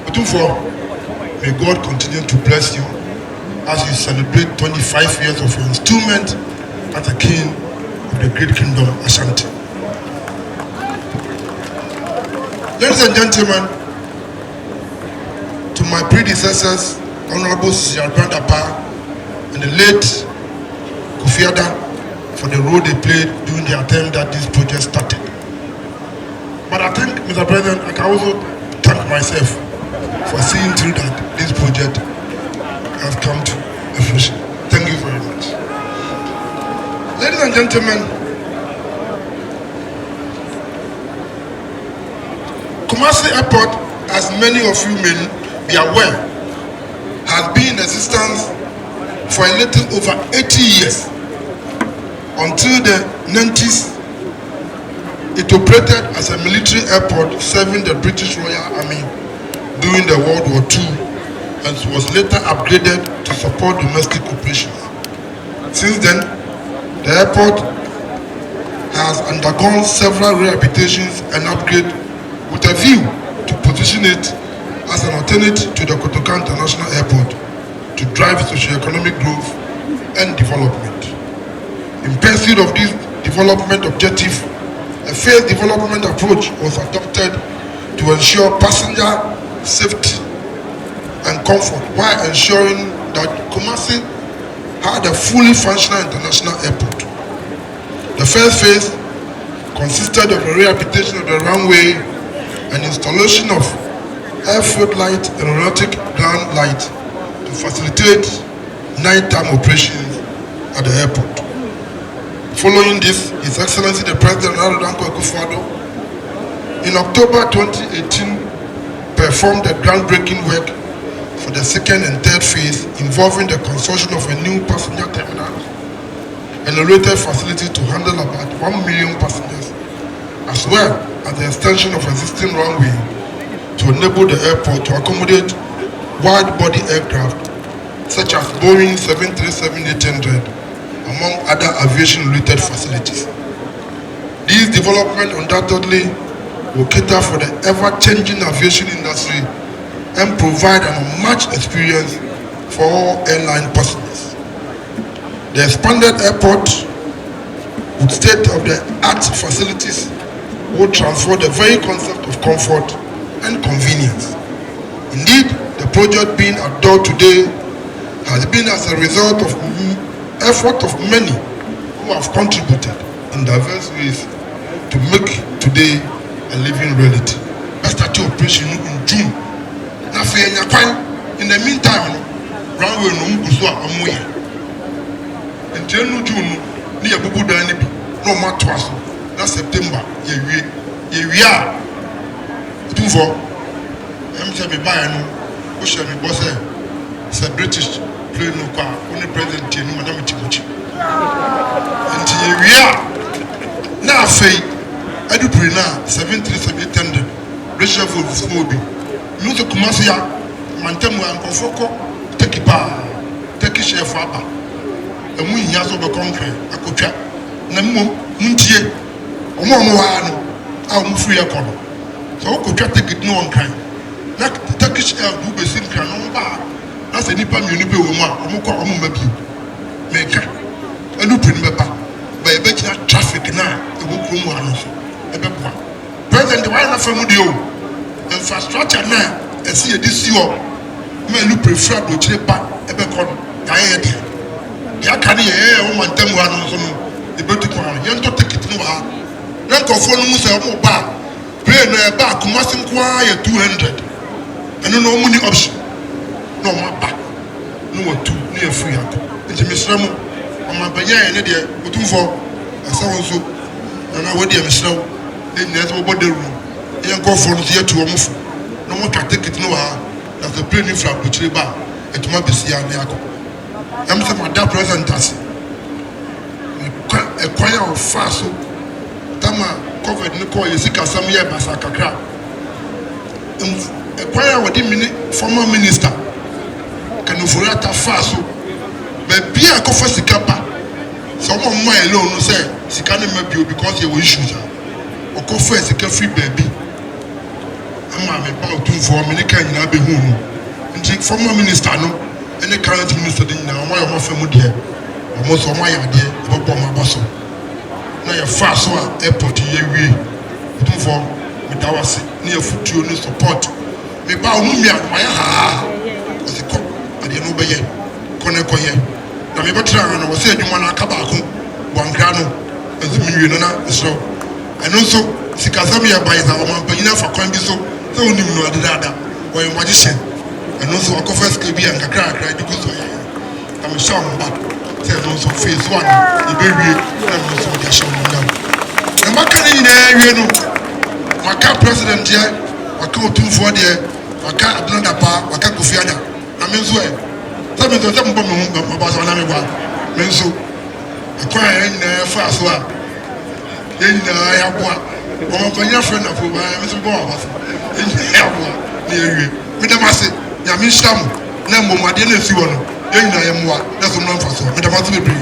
Akufo, may God continue to bless you as you celebrate 25 years of your installment as a king of the great kingdom Ashanti. Ladies and gentlemen, to my predecessors, Honorable Sir Brandapa and the late Kofi Addo, for the role they played during the attempt that this project started. But I think, Mr. President, I can also thank myself for seeing through that this project has come to fruition. Thank you very much. Ladies and gentlemen, Kumasi Airport, as many of you may be aware, has been in existence for a little over 80 years. Until the 90s, it operated as a military airport serving the British Royal Army during the World War II and was later upgraded to support domestic operations. Since then, the airport has undergone several rehabilitations and upgrades with a view to position it as an alternative to the Kotoka International Airport to drive socio-economic growth and development. In pursuit of this development objective, a phased development approach was adopted to ensure passenger safety and comfort while ensuring that Kumasi had a fully functional international airport. The first phase consisted of a rehabilitation of the runway and installation of airfield light and aeronautic ground light to facilitate nighttime operations at the airport. Following this, His Excellency the President Akufo, in October 2018, performed a groundbreaking work for the second and third phase involving the construction of a new passenger terminal and a related facility to handle about 1 million passengers, as well as the extension of existing runway to enable the airport to accommodate wide-body aircraft such as Boeing 737-800, among other aviation-related facilities. These developments undoubtedly will cater for the ever-changing aviation industry and provide an unmatched experience for all airline passengers. The expanded airport with state-of-the-art facilities will transform the very concept of comfort and convenience. Indeed, the project being Addo today has been as a result of effort of many who have contributed in diverse ways to make today a living reality. Let's start your operation in June. In the meantime, runway no Gusua Amoya. In June, near Bubu Danibi, no Matwaso, that's September, ye are. Two for I'm saying, Bayano, who shall be boss, said British. No car, only President Madame Timothy. And we are now say, I do pray now 737-800 Russia for Phobia. No to Kumasi, Mantemu and Kofoko, take it bar, take a share for Abba. And we has over concrete, a cocha, Namu, Muntie, Omoano, I'm free a corner. So could take it no one kind. Not the Turkish air do be seen canon bar. As a nipa mmienu bi wɔ mu a ɔmo kɔ ɔmo mma bio mɛka ɛnu pin bɛba ba ɛbɛgyina traffic na ɛwɔ kurom hɔ ano so ɛbɛboa president wɔayɛ nafa mu deɛ o infrastructure na ɛsi yɛde si hɔ ma ɛnu prefra aburokyire ba ɛbɛkɔ no yɛayɛ deɛ yɛaka ne yɛyɛ ɛwɔ mantam hɔ ano nso no ɛbɛtu kwan no yɛntɔ ticket no wɔ ha na nkɔfoɔ no mu sɛ ɔmo ba plane no ɛba Kumasi nko ara yɛ 200 ɛno na ɔmo ni option no mapa no what two near free up. It's a misramo on my banya and idea, what two for a sound so, and I would dear Miss Row, then there's over the room. Young go for the year to a move. No one can take it no how that's the plane in front which bar at Mabisi and Yako. I'm some of that present us. A choir of Faso Tama covered Nico Yesika some year Basaka crowd. A choir with the former minister. Can you forget a faso? But be a coffee sikapa. Some of my alone say, Sikana maybe because you will issue or coffee is a free baby. I'm about to inform any kind of be home. And take former minister, no, and the current minister didn't know why I'm family here. Almost on my idea about my boss. Now your faso airport here, we do for with our near foot support. Maybe I'll move my I didn't know by yet. Konekoye. Na me betra na wo se adwuma na aka baako wankra no azumi no na so. Eno so sikasam ya bai za o man panyina fa kwan bi so se onim no adada wo ye magician. Eno so akofa ska bi an kakra kakra di ko so ya. Am show mba. Se no so phase 1 e be wie na no so dey show mba. Na maka ni na wie no. Maka president ya, maka otumfo de, maka Addo pa, maka Kofi Ada. Amenzo e sabe to sabe mbom ba so na me gwa menso akwa na fa so a yenya ya boa o panya friend na fo ba menso bo ba so ya boa na ewie me da mase ya mi sham na mbom ade na si wo no yenya ya moa na so no fa so me da mase be bri.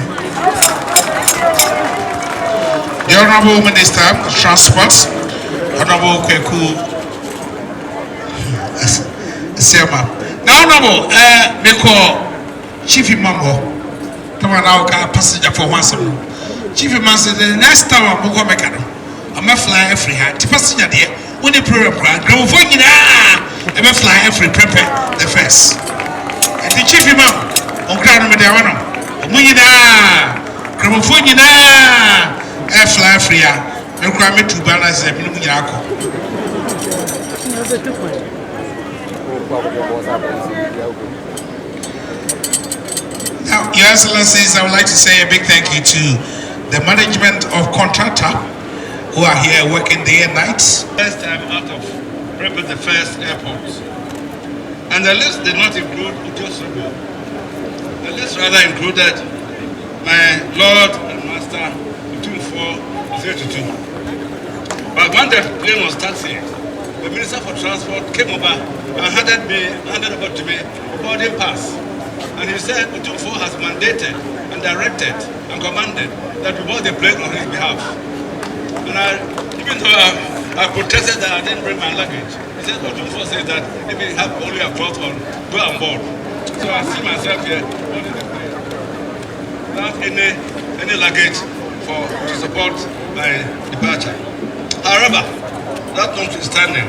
The Honorable Minister of Transport, Honorable Kweku Sema. Now, Honorable, Chief Imam, come on, I'll passenger for once. Chief Imam said the next time I'm going to make it. I'm a fly every hat. The passenger there, when the program, go for you now. I'm a fly every prepare the first. And the Chief Imam, on ground with the one. Munina, Gramophone, air fly free. No crime to balance a minimum. Now, Your Excellencies, I would like to say a big thank you to the management of contractor who are here working day and night. First time out of Prempeh the first airport. And the list did not include Ujosubo. The list rather included my Lord and Master Akufo Addo. But when the plane was taxiing, the Minister for Transport came over and handed over to me a boarding pass. And he said Akufo has mandated and directed and commanded that we board the plane on his behalf. And even though I protested that I didn't bring my luggage, he said Akufo said that if you have only a cloth on, go on board. So I see myself here boarding the plane without any luggage to support my departure. However, that notwithstanding,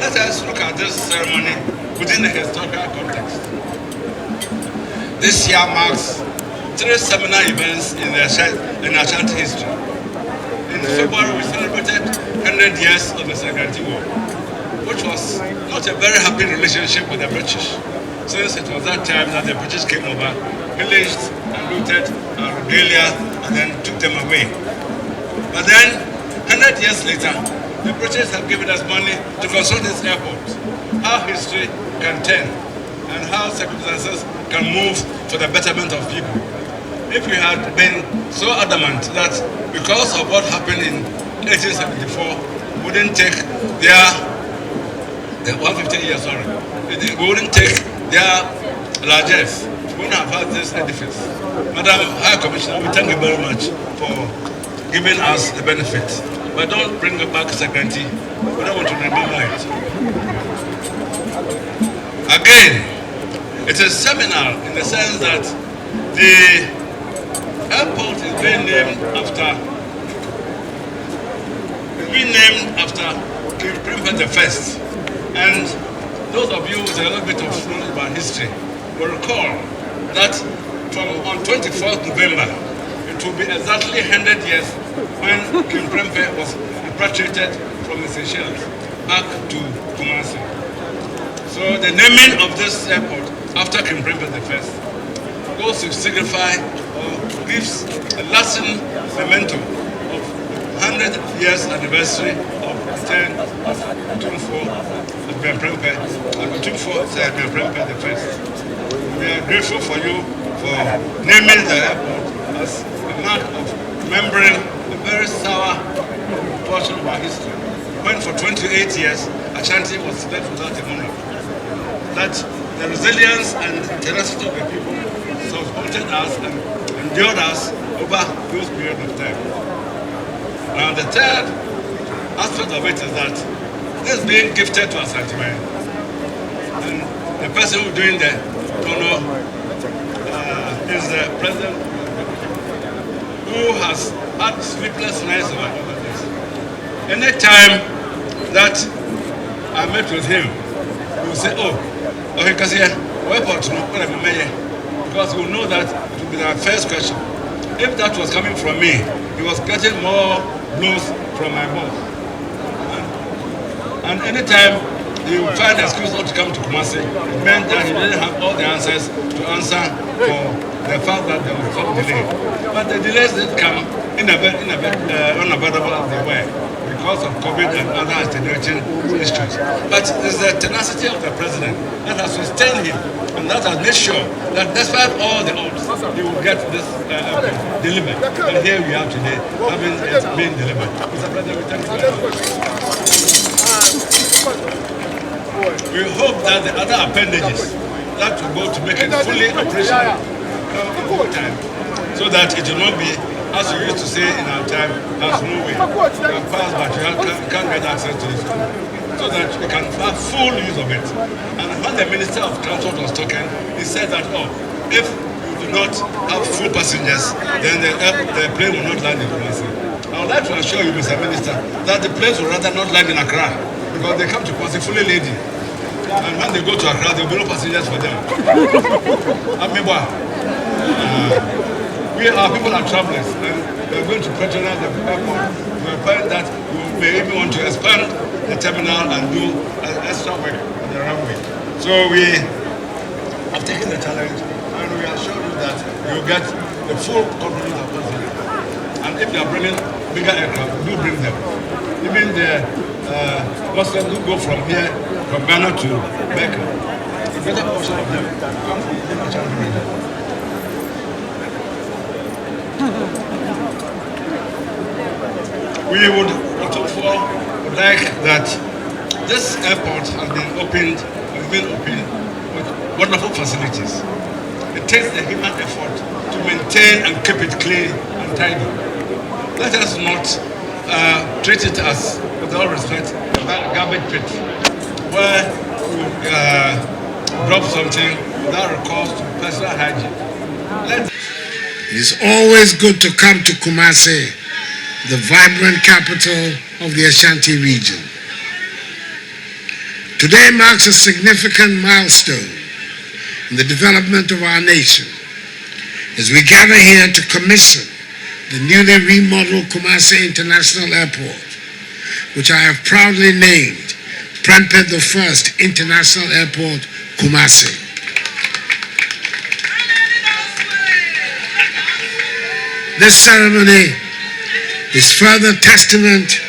let us look at this ceremony within the historical context. This year marks 3 seminar events in Ashanti history. In February, we celebrated 100 years of the Serengeti War, which was not a very happy relationship with the British, since it was that time that the British came over, pillaged and looted our regalia, and then took them away. But then, 100 years later, the British have given us money to construct this airport. How history can turn and how circumstances can move for the betterment of people. If we had been so adamant that because of what happened in 1874, we wouldn't take the 150 years, sorry, we wouldn't take their largesse, we wouldn't have had this edifice. Madam High Commissioner, we thank you very much for giving us the benefit. But don't bring back Secretary. We don't want to remember it. Again, it is seminal in the sense that the airport is being named after King Prempeh the First. And those of you with a little bit of knowledge about history will recall that on 24th November, it will be exactly 100 years when King Prempeh was repatriated from the Seychelles back to Kumasi. So the naming of this airport after King Prempeh the First goes to signify or gives a lasting memento of 100 years anniversary of the return of Akufo the First. We are grateful for you for naming the airport as a mark of remembering a very sour portion of our history. When for 28 years, Ashanti was left without a monarch. That the resilience and tenacity of the people supported us and endured us over those periods of time. Now the third aspect of it is that this being gifted to Asantehene. And the person who is doing the honor is the president who has had sleepless nights over this. Any time that I met with him, he will say, oh, okay, because here, because we will know that it will be our first question. If that was coming from me, he was getting more blows from my boss. And anytime he would find an excuse not to come to Kumasi, it meant that he didn't have all the answers to answer for the fact that there was some delay. But the delays did come unavoidable as they were because of COVID and other attenuating issues. But it's the tenacity of the president that has sustained him and that has made sure that despite all the odds, he will get this delivered. And here we are today, having it being delivered. Mr. President, we thank you very much. We hope that the other appendages that will go to make it fully operational come in good time, so that it will not be, as we used to say in our time, there's no way. You can pass, but you can't get access to the school. So that we can have full use of it. And when the Minister of Transport was talking, he said that, oh, if you do not have full passengers, then the plane will not land in Kumasi. I would like to assure you, Mr. Minister, that the planes will rather not land in Accra, because they come to Kumasi fully laden. And when they go to Accra, there will be no passengers for them. Our people are travelers, and we are going to patronize the airport. We find that we may even want to expand the terminal and do extra work on the runway. So we have taken the challenge, and we assure you that you will get the full complement of passengers. if they are bringing bigger aircraft, do bring them. Even the Muslims who go from here, from Ghana to Mecca, a better portion of them come from the Ashanti region. We would like that this airport has been opened with wonderful facilities. It takes the human effort to maintain and keep it clean and tidy. Let us not treat it as, with all respect, that garbage pit where we drop something without recourse to personal hygiene. It is always good to come to Kumasi, the vibrant capital of the Ashanti region. Today marks a significant milestone in the development of our nation as we gather here to commission the newly remodeled Kumasi International Airport, which I have proudly named Prempeh I International Airport, Kumasi. This ceremony is further testament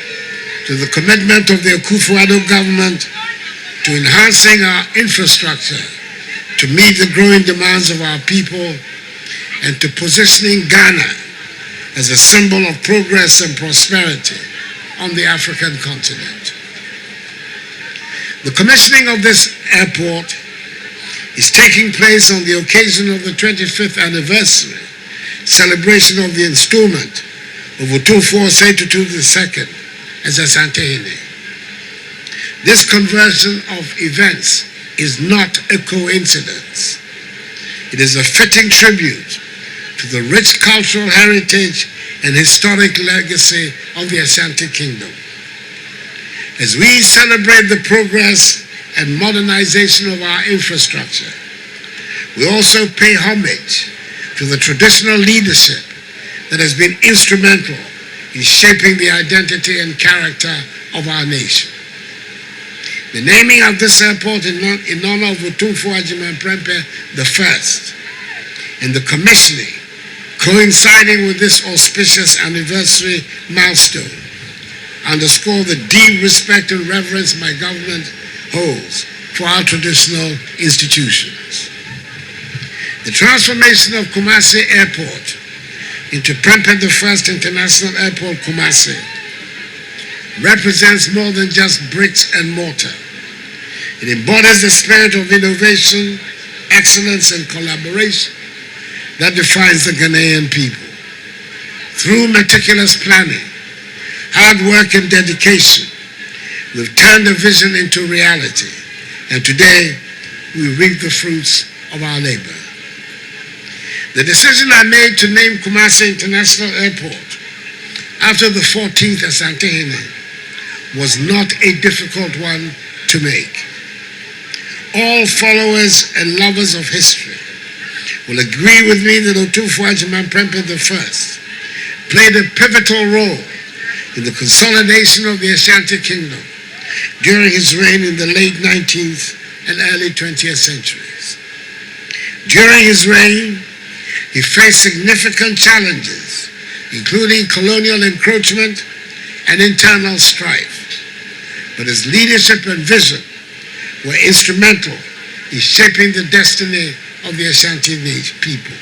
to the commitment of the Akufo Addo government to enhancing our infrastructure to meet the growing demands of our people and to positioning Ghana as a symbol of progress and prosperity on the African continent. The commissioning of this airport is taking place on the occasion of the 25th anniversary celebration of the installment of Akufo II as Asantehene. This conversion of events is not a coincidence. It is a fitting tribute to the rich cultural heritage and historic legacy of the Ashanti Kingdom. As we celebrate the progress and modernization of our infrastructure, we also pay homage to the traditional leadership that has been instrumental in shaping the identity and character of our nation. The naming of this airport in honor of Akufo Prempeh I and the commissioning coinciding with this auspicious anniversary milestone underscore the deep respect and reverence my government holds for our traditional institutions. The transformation of Kumasi Airport into Prempeh I International Airport, Kumasi, represents more than just bricks and mortar. It embodies the spirit of innovation, excellence, and collaboration that defines the Ghanaian people. Through meticulous planning, hard work, and dedication, we've turned a vision into reality, and today we reap the fruits of our labor. The decision I made to name Kumasi International Airport after the 14th Asantehene was not a difficult one to make. All followers and lovers of history will agree with me that Akufo Prempeh I played a pivotal role in the consolidation of the Ashanti Kingdom during his reign in the late 19th and early 20th centuries. During his reign, he faced significant challenges, including colonial encroachment and internal strife. But his leadership and vision were instrumental in shaping the destiny of the Ashanti people.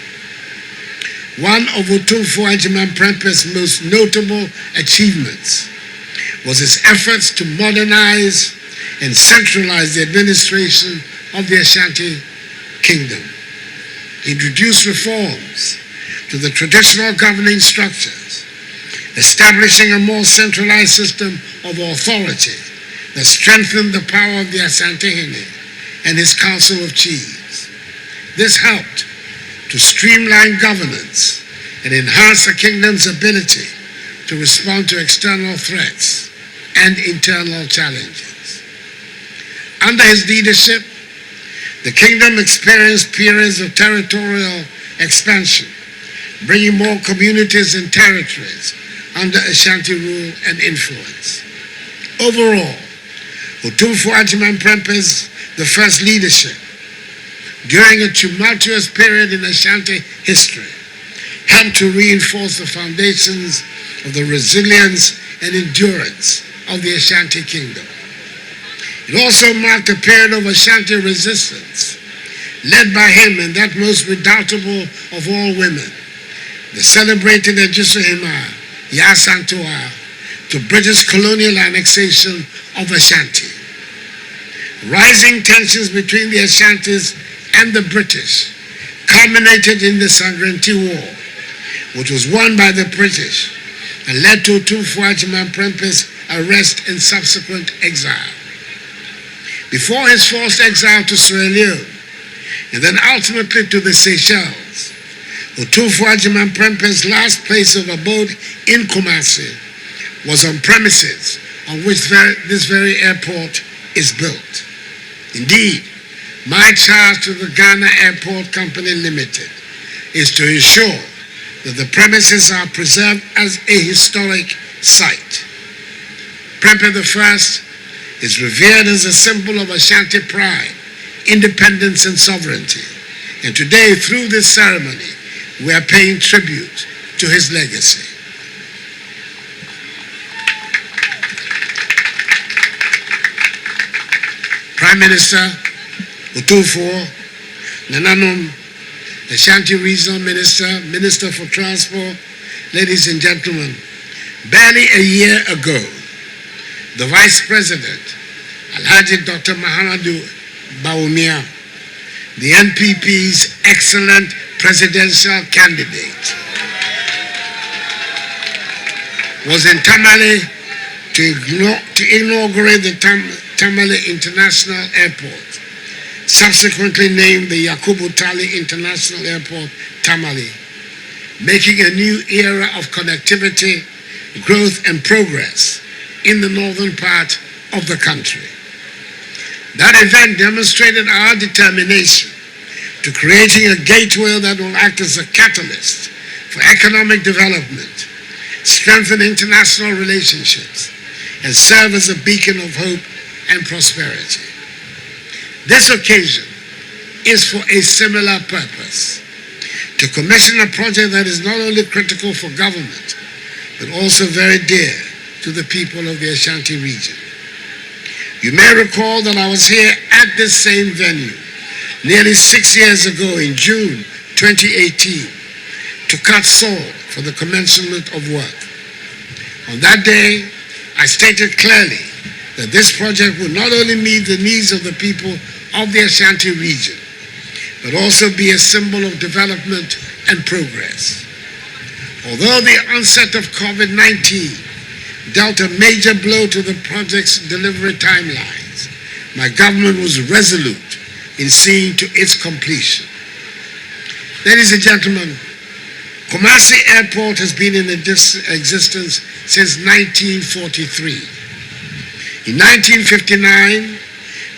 One of Akufo Prempeh's most notable achievements was his efforts to modernize and centralize the administration of the Ashanti Kingdom. He introduced reforms to the traditional governing structures, establishing a more centralized system of authority that strengthened the power of the Asantehene and his Council of Chiefs. This helped to streamline governance and enhance the kingdom's ability to respond to external threats and internal challenges. Under his leadership, the kingdom experienced periods of territorial expansion, bringing more communities and territories under Ashanti rule and influence. Overall, Akufo Prempeh the first leadership during a tumultuous period in Ashanti history helped to reinforce the foundations of the resilience and endurance of the Ashanti Kingdom. It also marked a period of Ashanti resistance, led by him and that most redoubtable of all women, the celebrated Asantehene to British colonial annexation of Ashanti. Rising tensions between the Ashantis and the British culminated in the Sangranti War, which was won by the British and led to Otumfuo Agyeman Prempeh's arrest and subsequent exile. Before his forced exile to Sierra Leone, and then ultimately to the Seychelles, Otumfuo Agyeman Prempeh's last place of abode in Kumasi was on premises on which this very airport is built. Indeed, my charge to the Ghana Airport Company Limited is to ensure that the premises are preserved as a historic site. Prempeh I is revered as a symbol of Ashanti pride, independence and sovereignty. And today, through this ceremony, we are paying tribute to his legacy. Prime Minister Otumfuo, Nananom, Ashanti Regional Minister, Minister for Transport, ladies and gentlemen, barely a year ago, the Vice President, Alhaji Dr. Mahamudu Bawumia, the NPP's excellent presidential candidate, was in Tamale to inaugurate the Tamale International Airport, subsequently named the Yakubu Tali International Airport, Tamale, making a new era of connectivity, growth and progress in the northern part of the country. That event demonstrated our determination to creating a gateway that will act as a catalyst for economic development, strengthen international relationships, and serve as a beacon of hope and prosperity. This occasion is for a similar purpose, to commission a project that is not only critical for government, but also very dear to the people of the Ashanti region. You may recall that I was here at this same venue nearly 6 years ago in June 2018 to cut sod for the commencement of work. On that day, I stated clearly that this project would not only meet the needs of the people of the Ashanti region, but also be a symbol of development and progress. Although the onset of COVID-19 dealt a major blow to the project's delivery timelines, my government was resolute in seeing to its completion. Ladies and gentlemen, Kumasi Airport has been in existence since 1943. In 1959,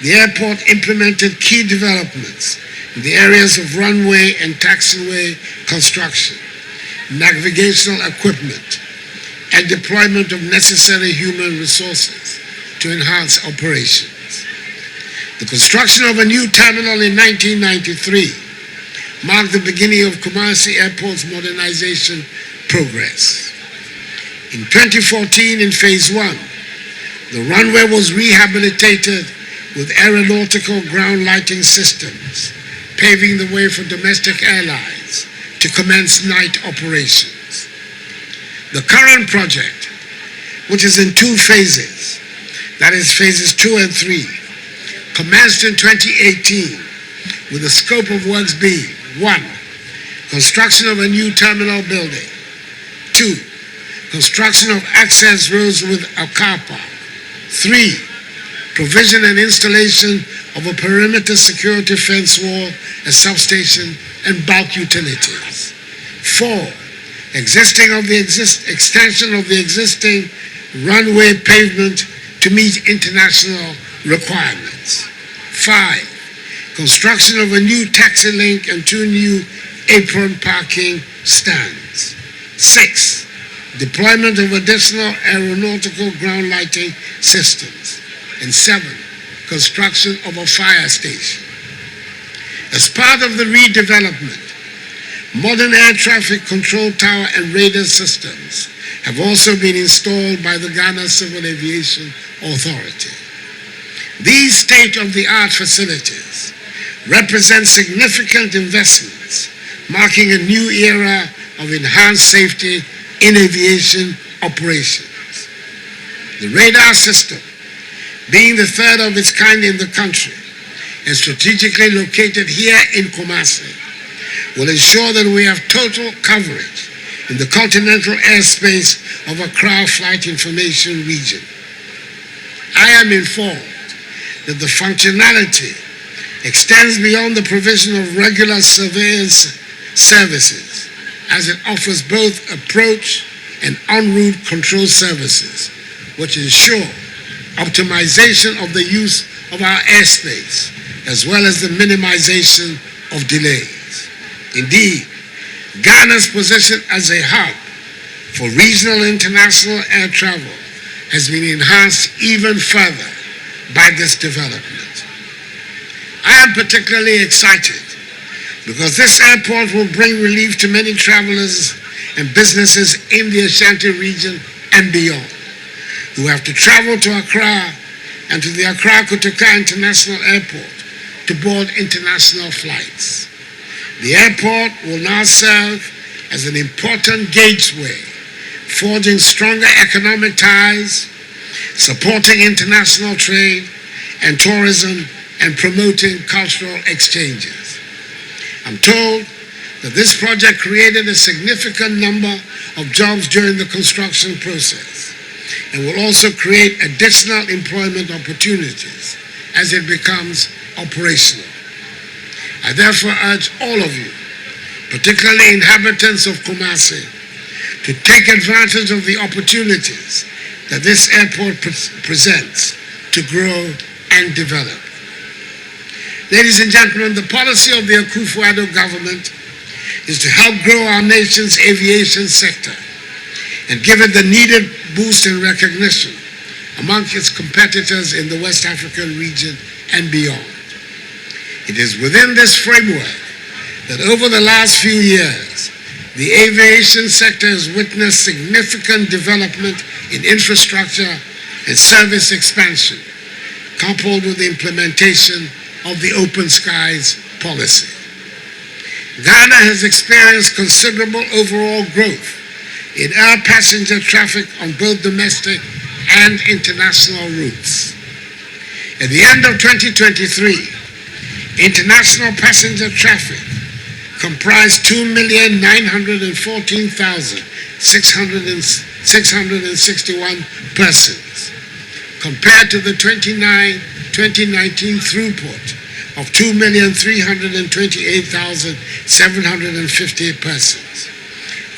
the airport implemented key developments in the areas of runway and taxiway construction, navigational equipment, and deployment of necessary human resources to enhance operations. The construction of a new terminal in 1993 marked the beginning of Kumasi Airport's modernization progress. In 2014, in Phase 1, the runway was rehabilitated with aeronautical ground lighting systems, paving the way for domestic airlines to commence night operations. The current project, which is in 2 phases, that is phases 2 and 3, commenced in 2018 with the scope of works being 1. Construction of a new terminal building. 2. Construction of access roads with a car park. 3. Provision and installation of a perimeter security fence wall, a substation, and bulk utilities. 4. Extension of the existing runway pavement to meet international requirements. 5. Construction of a new taxi link and 2 new apron parking stands. 6. Deployment of additional aeronautical ground lighting systems. And 7. Construction of a fire station. As part of the redevelopment, modern air traffic control tower and radar systems have also been installed by the Ghana Civil Aviation Authority. These state-of-the-art facilities represent significant investments, marking a new era of enhanced safety in aviation operations. The radar system, being the third of its kind in the country and strategically located here in Kumasi, will ensure that we have total coverage in the continental airspace of Accra Flight Information Region. I am informed that the functionality extends beyond the provision of regular surveillance services, as it offers both approach and en route control services, which ensure optimization of the use of our airspace, as well as the minimization of delays. Indeed, Ghana's position as a hub for regional international air travel has been enhanced even further by this development. I am particularly excited because this airport will bring relief to many travelers and businesses in the Ashanti region and beyond, who have to travel to Accra and to the Accra-Kotoka International Airport to board international flights. The airport will now serve as an important gateway, forging stronger economic ties, supporting international trade and tourism, and promoting cultural exchanges. I'm told that this project created a significant number of jobs during the construction process and will also create additional employment opportunities as it becomes operational. I therefore urge all of you, particularly inhabitants of Kumasi, to take advantage of the opportunities that this airport presents to grow and develop. Ladies and gentlemen, the policy of the Akufo-Addo government is to help grow our nation's aviation sector and give it the needed boost and recognition among its competitors in the West African region and beyond. It is within this framework that over the last few years, the aviation sector has witnessed significant development in infrastructure and service expansion, coupled with the implementation of the Open Skies policy. Ghana has experienced considerable overall growth in air passenger traffic on both domestic and international routes. At the end of 2023, international passenger traffic comprised 2,914,661 persons, compared to the 2019 throughput of 2,328,750 persons,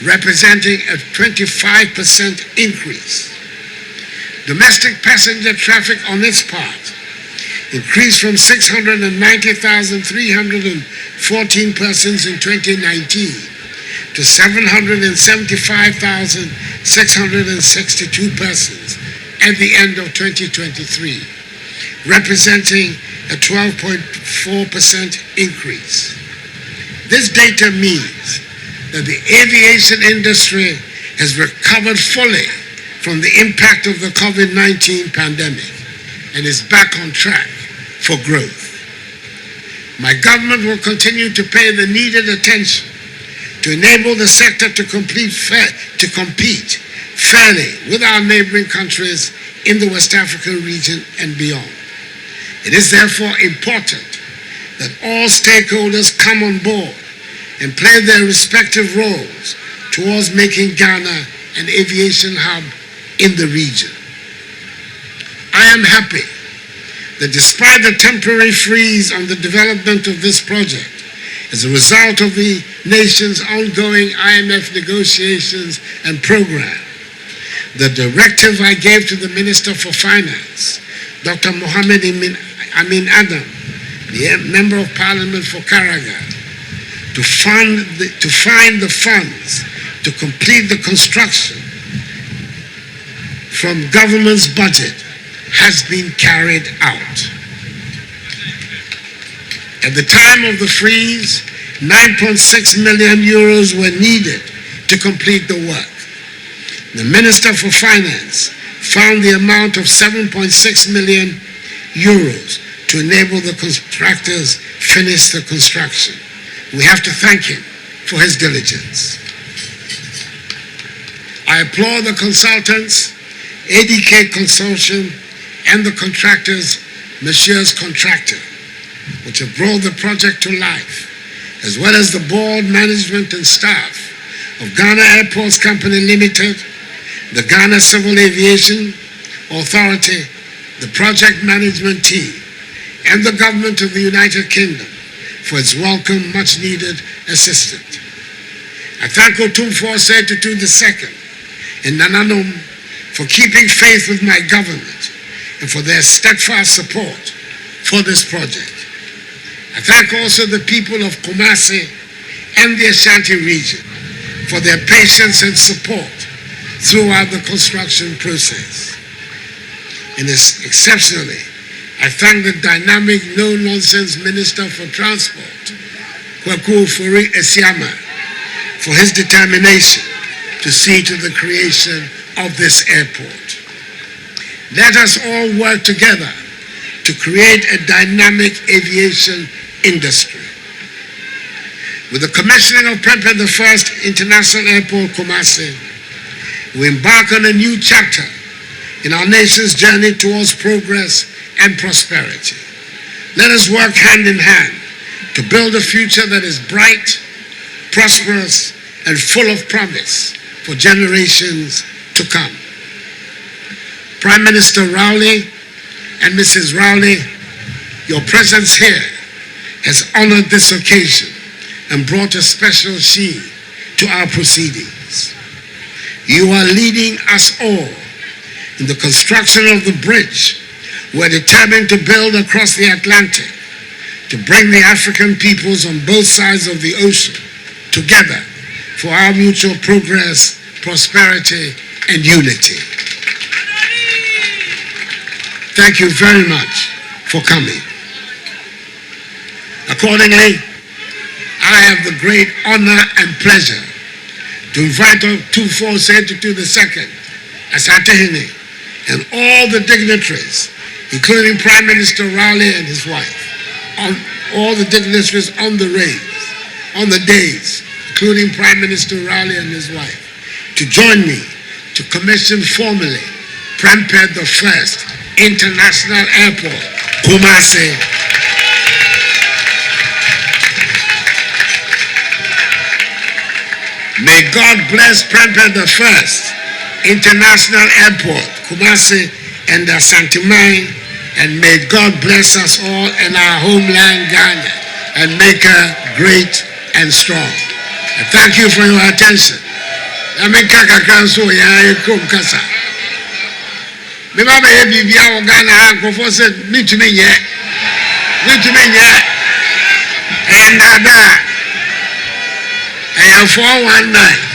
representing a 25% increase. Domestic passenger traffic on its part increased from 690,314 persons in 2019 to 775,662 persons at the end of 2023, representing a 12.4% increase. This data means that the aviation industry has recovered fully from the impact of the COVID-19 pandemic and is back on track for growth. My government will continue to pay the needed attention to enable the sector to compete fairly with our neighboring countries in the West African region and beyond. It is therefore important that all stakeholders come on board and play their respective roles towards making Ghana an aviation hub in the region. I am happy that despite the temporary freeze on the development of this project, as a result of the nation's ongoing IMF negotiations and program, the directive I gave to the Minister for Finance, Dr. Mohammed Amin Adam, the Member of Parliament for Karaga, to find the funds to complete the construction from government's budget has been carried out. At the time of the freeze, 9.6 million euros were needed to complete the work. The Minister for Finance found the amount of 7.6 million euros to enable the contractors finish the construction. We have to thank him for his diligence. I applaud the consultants, ADK Consortium, and the contractors, Messieurs Contractor, which have brought the project to life, as well as the board, management, and staff of Ghana Airports Company Limited, the Ghana Civil Aviation Authority, the project management team, and the government of the United Kingdom for its welcome, much-needed assistance. I thank Otumfuo Asante-Tutu II and Nananom for keeping faith with my government and for their steadfast support for this project. I thank also the people of Kumasi and the Ashanti region for their patience and support throughout the construction process. And exceptionally, I thank the dynamic, no-nonsense Minister for Transport, Kwaku Fori Esiama, for his determination to see to the creation of this airport. Let us all work together to create a dynamic aviation industry. With the commissioning of Prempeh the First International Airport, Kumasi, we embark on a new chapter in our nation's journey towards progress and prosperity. Let us work hand in hand to build a future that is bright, prosperous, and full of promise for generations to come. Prime Minister Rowley and Mrs. Rowley, your presence here has honored this occasion and brought a special sheen to our proceedings. You are leading us all in the construction of the bridge we're determined to build across the Atlantic to bring the African peoples on both sides of the ocean together for our mutual progress, prosperity, and unity. Thank you very much for coming. Accordingly, I have the great honor and pleasure to invite Otumfuo Asante-Tutu II, Asantehene, and all the dignitaries, including Prime Minister Rowley and his wife, all the dignitaries on the days, including Prime Minister Rowley and his wife, to join me to commission formally Prempeh the First International Airport, Kumasi. May God bless Prempeh the First International Airport, Kumasi, and Asantehene, and may God bless us all in our homeland, Ghana, and make her great and strong. And thank you for your attention. I have 419.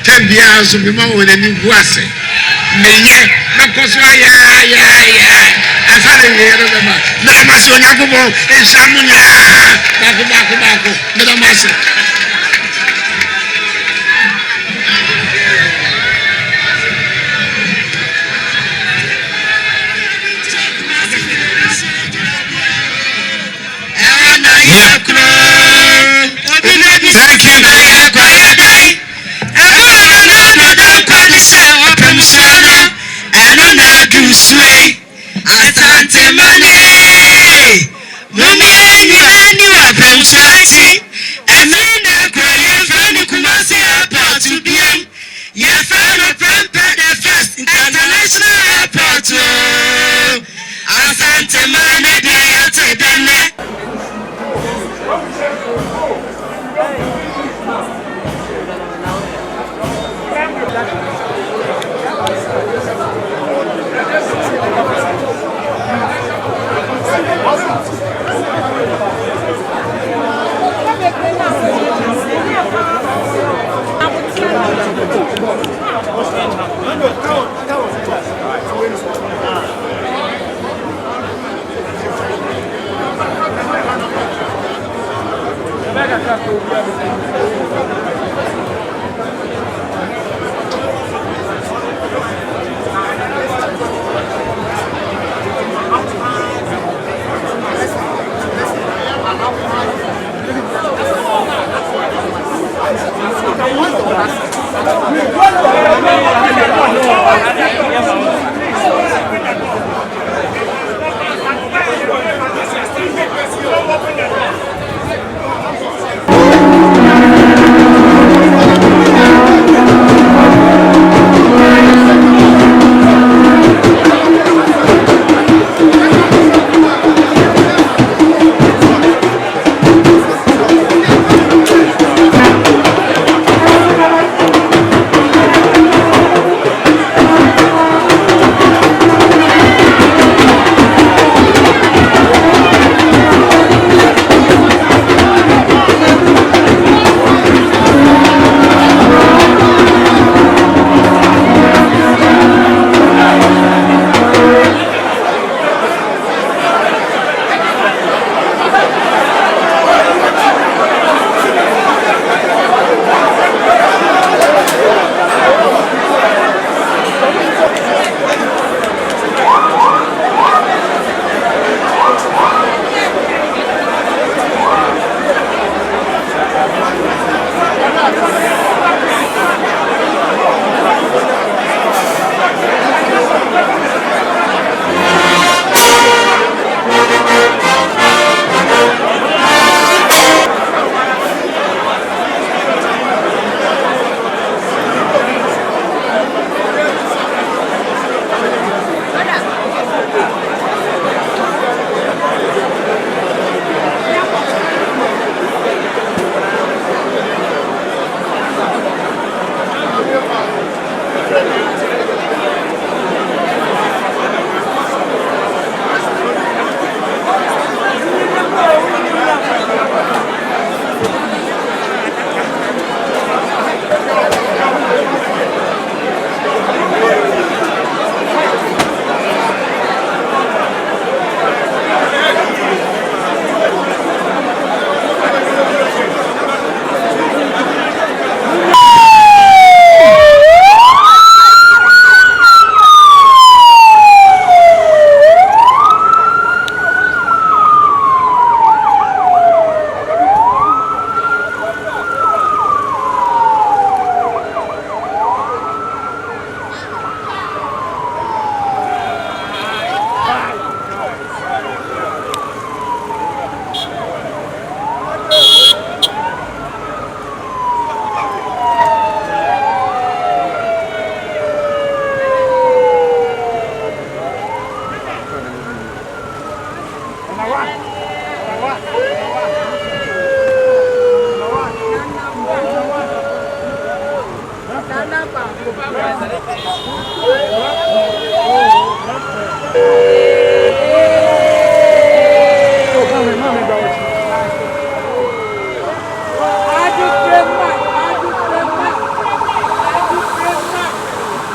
10 years of the moment and you was it. May because I started here. Namaste, Yakubo, and Samunya, Baku, Namaste.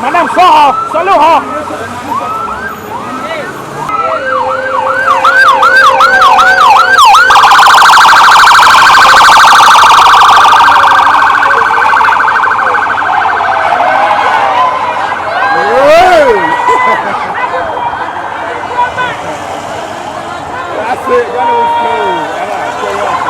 Madame, solo. That's it. That was cool.